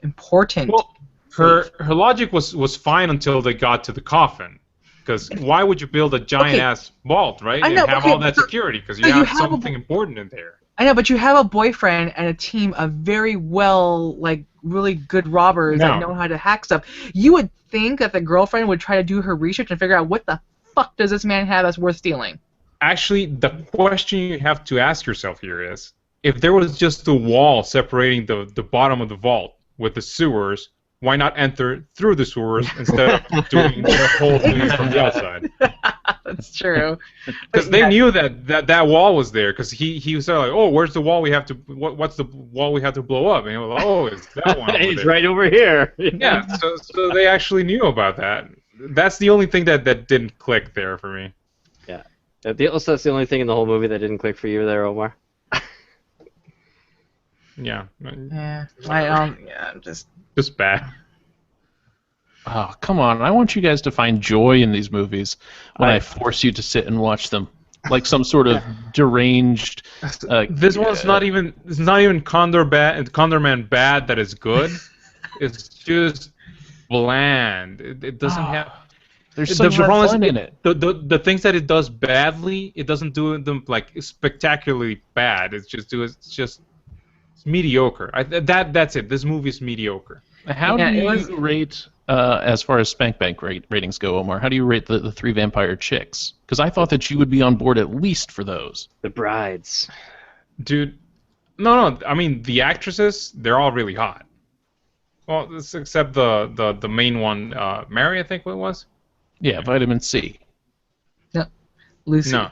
important. Well, her logic was fine until they got to the coffin. Because why would you build a giant-ass vault, right? I know, and have all that security? Because you have something important in there. I know, but you have a boyfriend and a team of very really good robbers that know how to hack stuff. You would think that the girlfriend would try to do her research and figure out what the fuck does this man have that's worth stealing? Actually, the question you have to ask yourself here is, if there was just a wall separating the bottom of the vault with the sewers, why not enter through the sewers instead of doing the whole thing from the outside? That's true. Because they knew that wall was there. Because he was like, "Oh, where's the wall we have to? What's the wall we have to blow up?" And he was like, "Oh, it's that one." It's right over here. Yeah. So they actually knew about that. That's the only thing that didn't click there for me. Yeah. Also, that's the only thing in the whole movie that didn't click for you there, Omar. Yeah. Yeah. Just bad. Oh, come on. I want you guys to find joy in these movies when I force you to sit and watch them. Like some sort of deranged... this one's not even... It's not even Condor Man bad that is good. It's just bland. It doesn't have... There's so much fun in it. The things that it does badly, it doesn't do them like spectacularly bad. It's just mediocre. That's it. This movie is mediocre. How do you rate, as far as Spank Bank ratings go, Omar, how do you rate the three vampire chicks? Because I thought that you would be on board at least for those. The brides. Dude, no. I mean, the actresses, they're all really hot. Well, except the main one, Mary, I think it was. Yeah, Vitamin C. No, Lucy. No,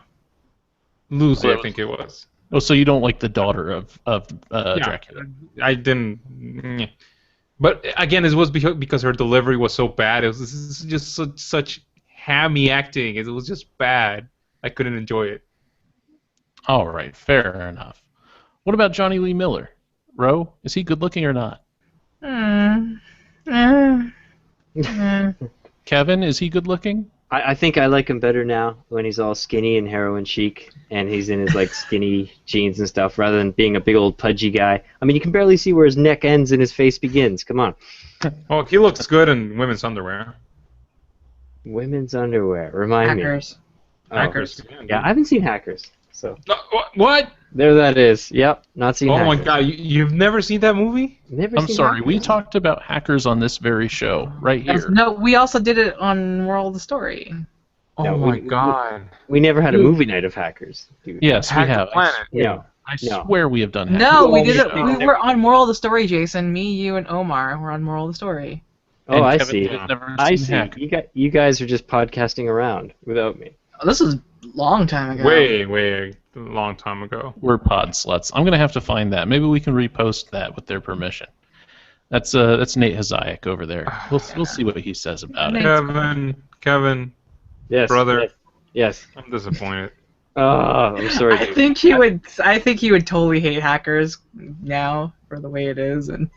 Lucy, I think it was. Oh, so you don't like the daughter of Dracula? I didn't. But again, it was because her delivery was so bad. It was just such hammy acting. It was just bad. I couldn't enjoy it. All right, fair enough. What about Johnny Lee Miller? Ro, is he good looking or not? Kevin, is he good looking? I think I like him better now when he's all skinny and heroin chic and he's in his skinny jeans and stuff rather than being a big old pudgy guy. I mean, you can barely see where his neck ends and his face begins. Come on. Well, he looks good in women's underwear. Women's underwear. Remind Hackers. me. Oh, Hackers. Yeah, I haven't seen Hackers. So. What? There that is. Yep, not seen Hackers. Oh my god, you've never seen that movie? I'm sorry, Hackers. we talked about Hackers on this very show, right here. No, we also did it on Moral of the Story. Oh No, my god. We never had a Dude. movie night of hackers, dude. Yes, we Hack the have. planet. No. I No. swear we have done. No, Hackers. we Oh, didn't. no. We were on Moral of the Story, Jason. Me, you, and Omar were on Moral of the Story. Oh, And I Kevin see. has never I seen see. Hack. You guys are just podcasting around without me. Oh, this was a long time ago. Way a long time ago. We're pod sluts. I'm gonna have to find that. Maybe we can repost that with their permission. That's Nate Hazayak over there. We'll see what he says about it. Kevin, Yes. brother. Yes. I'm disappointed. Oh, I'm sorry. I dude. think he would. I think he would totally hate hackers now for the way it is, and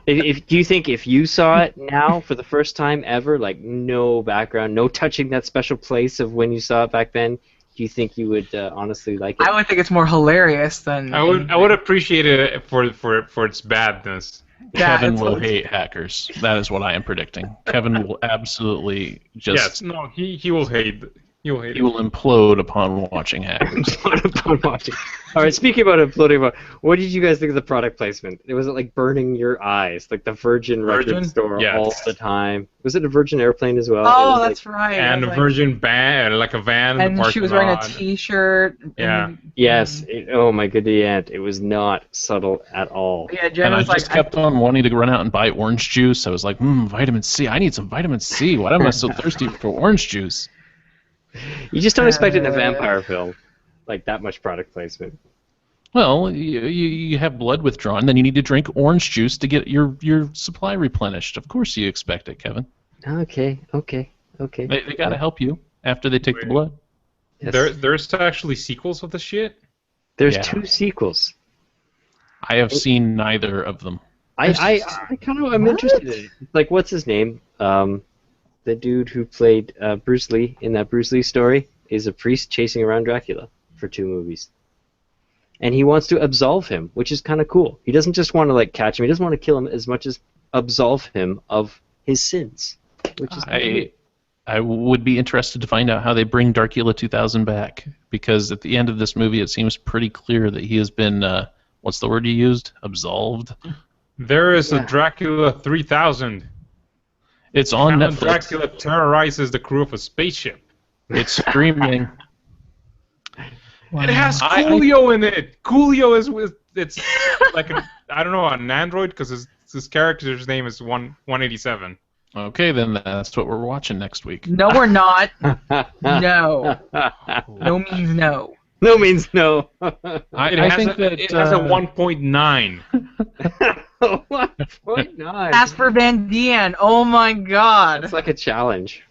Do you think if you saw it now for the first time ever, like no background, no touching that special place of when you saw it back then, do you think you would honestly like it? I would think it's more hilarious than. I would appreciate it for its badness. Yeah, Kevin it's- will hate hackers. That is what I am predicting. Kevin will absolutely just. Yes, no, he will hate. He will hate He will implode upon watching hackers. Upon watching. All right, speaking about imploding, what did you guys think of the product placement? Was it like burning your eyes, like the Virgin record store Yes. all the time? Was it a Virgin airplane as well? It Oh, was that's right. And I a was Virgin van, like a van. in the and she parking was wearing a lot. T-shirt. Yeah. Yes. Oh my good aunt, it was not subtle at all. Yeah, Jen And I was like, just kept on wanting to run out and buy orange juice. I was like, vitamin C. I need some vitamin C. Why am I so thirsty for orange juice? You just don't expect it in a vampire film, like that much product placement. Well, you have blood withdrawn, then you need to drink orange juice to get your supply replenished. Of course you expect it, Kevin. Okay. They got to help you after they take the blood. Yes. There's actually sequels of this shit. There's Yeah. 2 sequels. I have seen neither of them. I kind of am interested in it. Like, what's his name? The dude who played Bruce Lee in that Bruce Lee story is a priest chasing around Dracula for 2 movies. And he wants to absolve him, which is kind of cool. He doesn't just want to like catch him. He doesn't want to kill him as much as absolve him of his sins, which is I would be interested to find out how they bring Dracula 2000 back, because at the end of this movie it seems pretty clear that he has been, what's the word you used? Absolved? There is a Dracula 3000. It's on How Netflix. Dracula terrorizes the crew of a spaceship. It's streaming. It has I- Coolio in it. Coolio is with it's like I don't know, an android because his character's name is 187. Okay, then that's what we're watching next week. no, we're not. No. No means no. No means no. I think that it has a 1.9. 1.9. Casper Van Dien. Oh my God. It's like a challenge.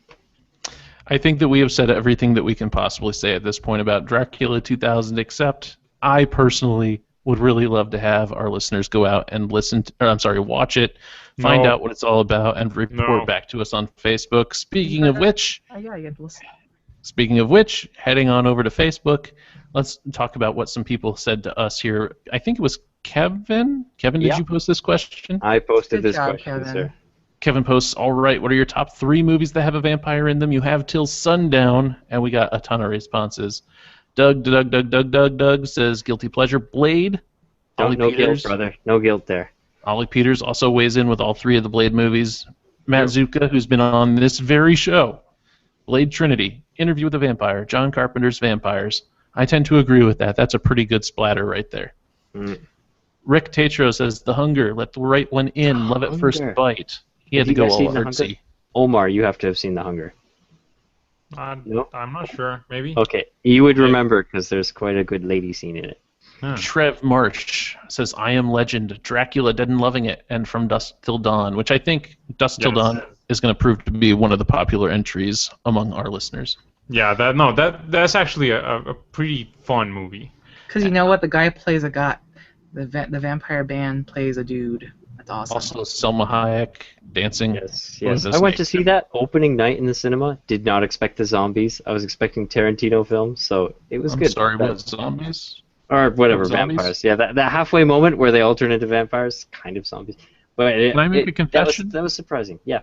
I think that we have said everything that we can possibly say at this point about Dracula 2000, except I personally would really love to have our listeners go out and watch it, find No. out what it's all about, and report No. back to us on Facebook. Speaking of which, Oh, yeah, you have to listen. heading on over to Facebook, let's talk about what some people said to us here. I think it was Kevin. Kevin, did Yeah. you post this question? I posted Good this job, question, Kevin. sir. Kevin posts, all right, what are your top 3 movies that have a vampire in them? You have till sundown, and we got a ton of responses. Doug says, guilty pleasure, Blade. Ollie No Peters. guilt, brother. No guilt there. Ollie Peters also weighs in with all 3 of the Blade movies. Matt Zuka, who's been on this very show. Blade Trinity, Interview with the Vampire, John Carpenter's Vampires. I tend to agree with that. That's a pretty good splatter right there. Mm. Rick Tatro says, The Hunger, let the right one in, love at first Hunger. bite. He had Have to you go guys seen all The Hunger? artsy. Omar, you have to have seen The Hunger. No? I'm not sure. Maybe. Okay, you would remember because there's quite a good lady scene in it. Huh. Trev March says, I Am Legend, Dracula, Dead and Loving It, and From Dusk Till Dawn, which I think Dusk Till Yes. Dawn is going to prove to be one of the popular entries among our listeners. Yeah, that's actually a pretty fun movie. Because you know what? The guy plays a guy. The vampire band plays a dude. That's awesome. Also, Selma Hayek dancing. Yes, What was yes. his I went name? to see that opening night in the cinema. Did not expect the zombies. I was expecting Tarantino films, so it was I'm good. sorry, what, zombies? Or whatever, Zombies? vampires. Yeah, that halfway moment where they all turn into vampires, kind of zombies. But Can I make a confession? That was surprising. Yeah.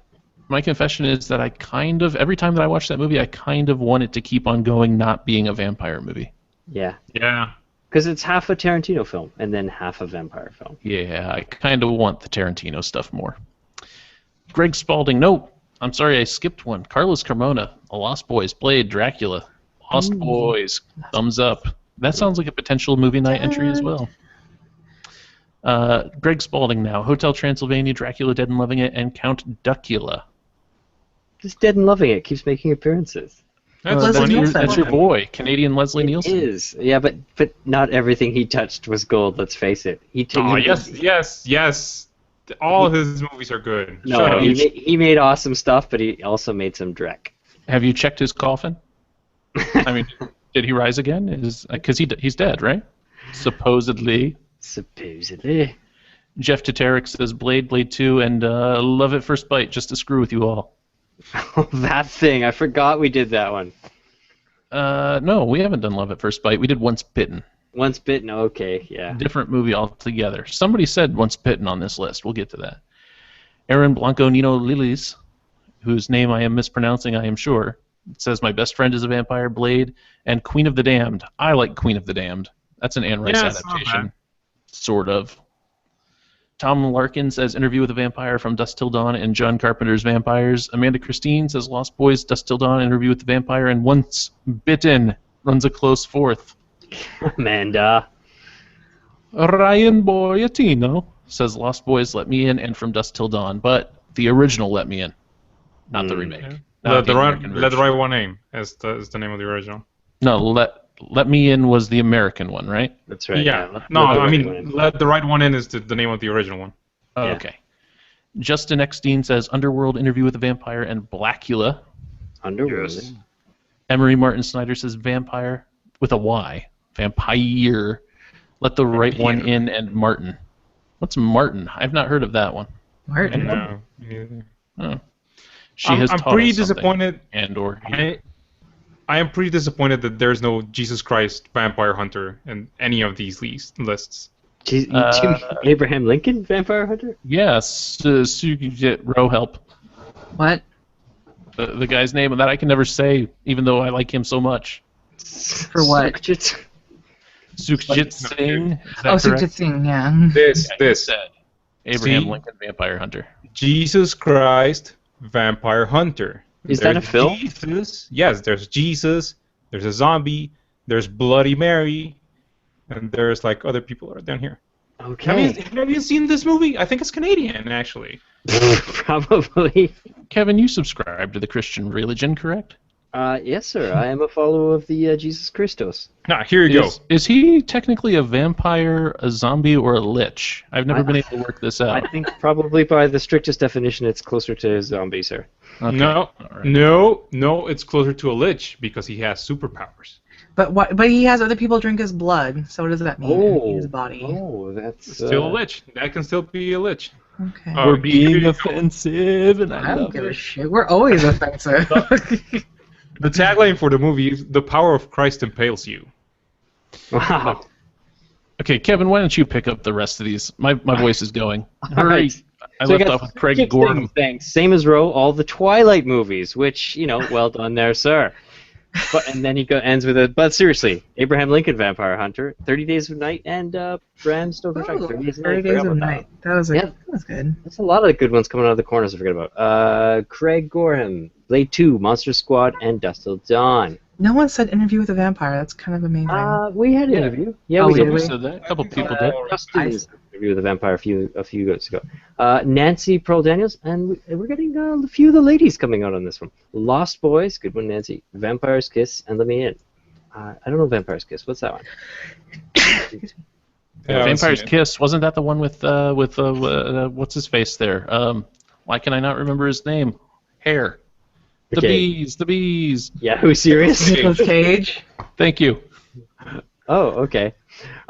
My confession is that I kind of, every time that I watch that movie, I kind of want it to keep on going, not being a vampire movie. Yeah. Yeah. Because it's half a Tarantino film and then half a vampire film. Yeah, I kind of want the Tarantino stuff more. Greg Spalding, nope. I'm sorry I skipped one. Carlos Carmona, The Lost Boys, Blade, Dracula. Lost Boys, thumbs up. That sounds like a potential movie night entry as well. Greg Spalding now. Hotel Transylvania, Dracula, Dead and Loving It, and Count Duckula. Just Dead and Loving It keeps making appearances. That's funny. That's your boy, Canadian Leslie Nielsen. It is. Yeah, but not everything he touched was gold, let's face it. Yes. All of his movies are good. No, Shut up. he made awesome stuff, but he also made some dreck. Have you checked his coffin? I mean, did he rise again? Because he's dead, right? Supposedly. Supposedly. Jeff Teterick says Blade, Blade 2, and Love at First Bite, just to screw with you all. Oh, that thing. I forgot we did that one. No, we haven't done Love at First Bite. We did Once Bitten. Once Bitten, okay, yeah. Different movie altogether. Somebody said Once Bitten on this list. We'll get to that. Aaron Blanco Nino Lilis, whose name I am mispronouncing, I am sure, says My Best Friend is a Vampire, Blade, and Queen of the Damned. I like Queen of the Damned. That's an Anne Rice adaptation. Sort of. Tom Larkin says Interview with a Vampire from Dusk Till Dawn and John Carpenter's Vampires. Amanda Christine says Lost Boys, Dusk Till Dawn, Interview with the Vampire, and Once Bitten runs a close fourth. Amanda. Ryan Boyatino says Lost Boys, Let Me In, and From Dusk Till Dawn, but the original Let Me In, not the remake. Yeah. Let the right one in is the name of the original. No, Let Me In was the American one, right? That's right. Yeah. Let the right one in is the name of the original one. Oh, yeah. Okay. Justin Eckstein says Underworld, Interview with a Vampire, and Blackula. Underworld. Yes. Emery Martin Snyder says Vampire with a Y. Vampire. Let the right one in, and Martin. What's Martin? I've not heard of that one. Martin. No, me neither. Oh. I'm pretty disappointed. I am pretty disappointed that there's no Jesus Christ Vampire Hunter in any of these lists. Abraham Lincoln Vampire Hunter? Yes, so you can get row help. What? The guy's name that I can never say, even though I like him so much. For what? Sukhjit Singh. Sukhjit Singh, yeah. This. Abraham See? Lincoln Vampire Hunter. Jesus Christ Vampire Hunter. Is that a film? Jesus. Yes, there's Jesus, there's a zombie, there's Bloody Mary, and there's like other people down here. Okay. Have you seen this movie? I think it's Canadian, actually. Probably. Kevin, you subscribe to the Christian religion, correct? Yes, sir. I am a follower of the Jesus Christos. Here you go. Is he technically a vampire, a zombie, or a lich? I've never been able to work this out. I think probably by the strictest definition, it's closer to zombie, sir. Okay. No, right. no, it's closer to a lich because he has superpowers. But he has other people drink his blood, so what does that mean? In his body. Oh, that's... Still a lich. That can still be a lich. Okay. We're being offensive, and I don't give a shit. We're always offensive. The tagline for the movie is "The power of Christ impales you." Wow. Okay, Kevin, why don't you pick up the rest of these? My voice is going. All right. I left off with Craig Gordon. Thanks. Same as Roe, all the Twilight movies, which, well done there, sir. And then he ends with but seriously, Abraham Lincoln Vampire Hunter, 30 Days of Night, and Bram Stoker's 30 Days of Night. 30 Days of Night. That was good. There's a lot of good ones coming out of the corners I forget about. Craig Gorham, Blade 2, Monster Squad, and Dusk Till Dawn. No one said Interview with a Vampire. That's kind of amazing. We had an interview. Yeah, we did. did. So that a couple people did. Justin's interview with a vampire a few years ago. Nancy Pearl Daniels, and we're getting a few of the ladies coming out on this one. Lost Boys, good one, Nancy. Vampire's Kiss, and Let Me In. I don't know Vampire's Kiss. What's that one? Vampire's Kiss, wasn't that the one with what's his face there? Why can I not remember his name? Hair. The bees. Yeah, who's serious? Nicolas Cage. Thank you. Oh, okay.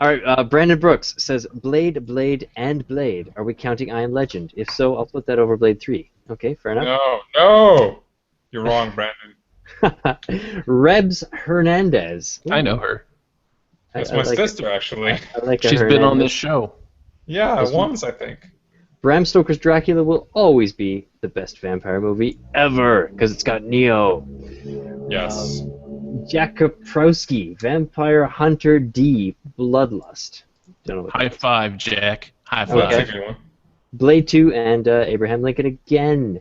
All right, Brandon Brooks says, Blade, Blade, and Blade. Are we counting I Am Legend? If so, I'll put that over Blade 3. Okay, fair enough. No. You're wrong, Brandon. Rebs Hernandez. I know her. That's my sister, actually. I like She's been on this show. Yeah, once, I think. Bram Stoker's Dracula will always be the best vampire movie ever, because it's got Neo. Yes. Jack Kaprowski, Vampire Hunter D, Bloodlust. Don't know what High five, Jack. High five. Okay. That's a good one. Blade 2 and Abraham Lincoln again.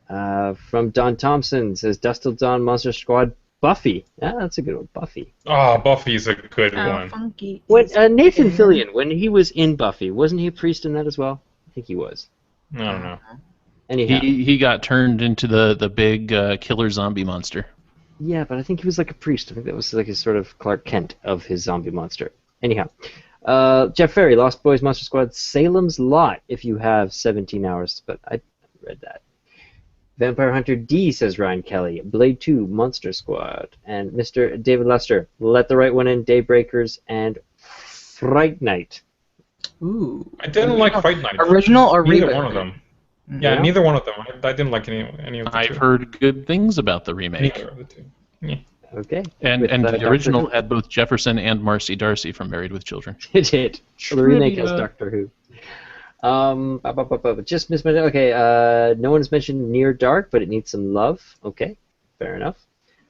From Don Thompson says Dust Till Dawn, Monster Squad, Buffy. Yeah, that's a good one, Buffy. Oh, Buffy's a good How one. funky. When is Nathan it? Fillion, when he was in Buffy, wasn't he a priest in that as well? I think he was. I don't know. Anyhow, He got turned into the big killer zombie monster. yeah, but I think he was like a priest. I think that was like his sort of Clark Kent of his zombie monster. Anyhow, Jeff Ferry, Lost Boys, Monster Squad, Salem's Lot. If you have 17 hours, but I read that. Vampire Hunter D, says Ryan Kelly. Blade 2, Monster Squad. And Mr. David Lester, Let the Right One In, Daybreakers, and Fright Night. Ooh. I didn't like Fight Night. Original or Neither reboot? one of them. Mhm. Yeah, Yeah. neither one of them. I didn't like any of the I've two. heard good things about the remake. Neither of the two. Yeah. Okay. And With, the Doctor original Who. had both Jefferson and Marcy Darcy from Married with Children. It did. The remake has Trivia. Doctor Who. Just missed my. Okay, no one's mentioned Near Dark, but it needs some love. Okay, fair enough.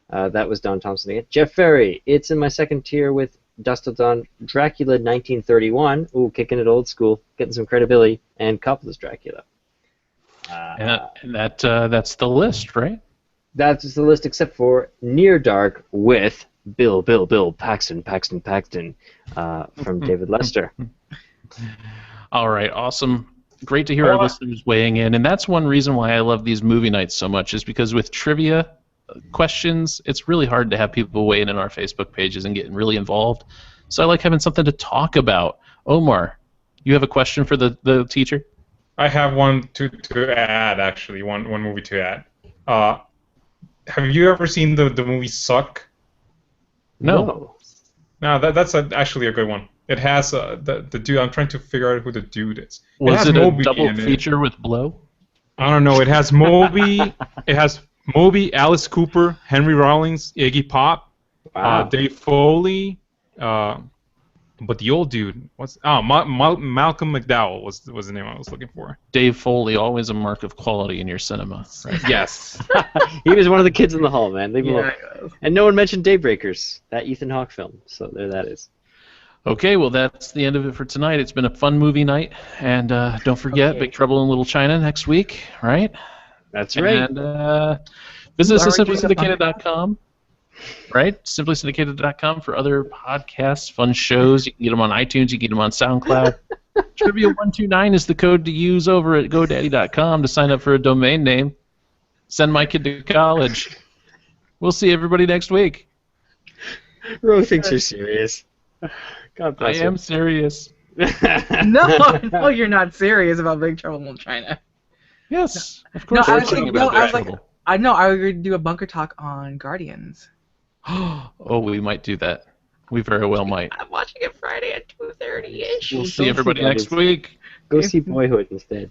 That was Don Thompson again. Jeff Ferry, it's in my second tier with Dust Till Dawn, Dracula 1931. Ooh, kicking it old school, getting some credibility, and Coppola's Dracula. And that's the list, right? That's the list except for Near Dark with Bill Paxton from David Lester. All right, awesome. Great to hear our listeners weighing in. And that's one reason why I love these movie nights so much, is because with trivia questions, it's really hard to have people weigh in our Facebook pages and getting really involved. So I like having something to talk about. Omar, you have a question for the teacher? I have one to add, actually. One movie to add. Have you ever seen the movie Suck? No. No, that's actually a good one. It has the dude. I'm trying to figure out who the dude is. Was has it a Moby double in it. feature with Blow? I don't know. It has Moby. It has Moby, Alice Cooper, Henry Rollins, Iggy Pop, Wow. Dave Foley. But the old dude, Malcolm McDowell was the name I was looking for. Dave Foley, always a mark of quality in your cinema. Right? Yes. He was one of the kids in the hall, man. Leave him alone. Yeah. And no one mentioned Daybreakers, that Ethan Hawke film. So there that is. Okay, well, that's the end of it for tonight. It's been a fun movie night. And don't forget, Okay. Big Trouble in Little China next week, right? That's right. And visit us at Ooh, I already simplysyndicated.com, right? Simplysyndicated.com for other podcasts, fun shows. You can get them on iTunes. You can get them on SoundCloud. Trivia129 is the code to use over at GoDaddy.com to sign up for a domain name. Send my kid to college. We'll see everybody next week. Ro thinks you're serious. God I bless am serious. No, you're not serious about Big Trouble in Little China. Yes, of No, course. I we're was talking like, about no, I was Big like, Trouble. I know I was going to do a bunker talk on Guardians. Oh, we might do that. We very well might. I'm watching it Friday at 2:30ish. We'll Don't see see everybody that next as- week. Go see Boyhood instead.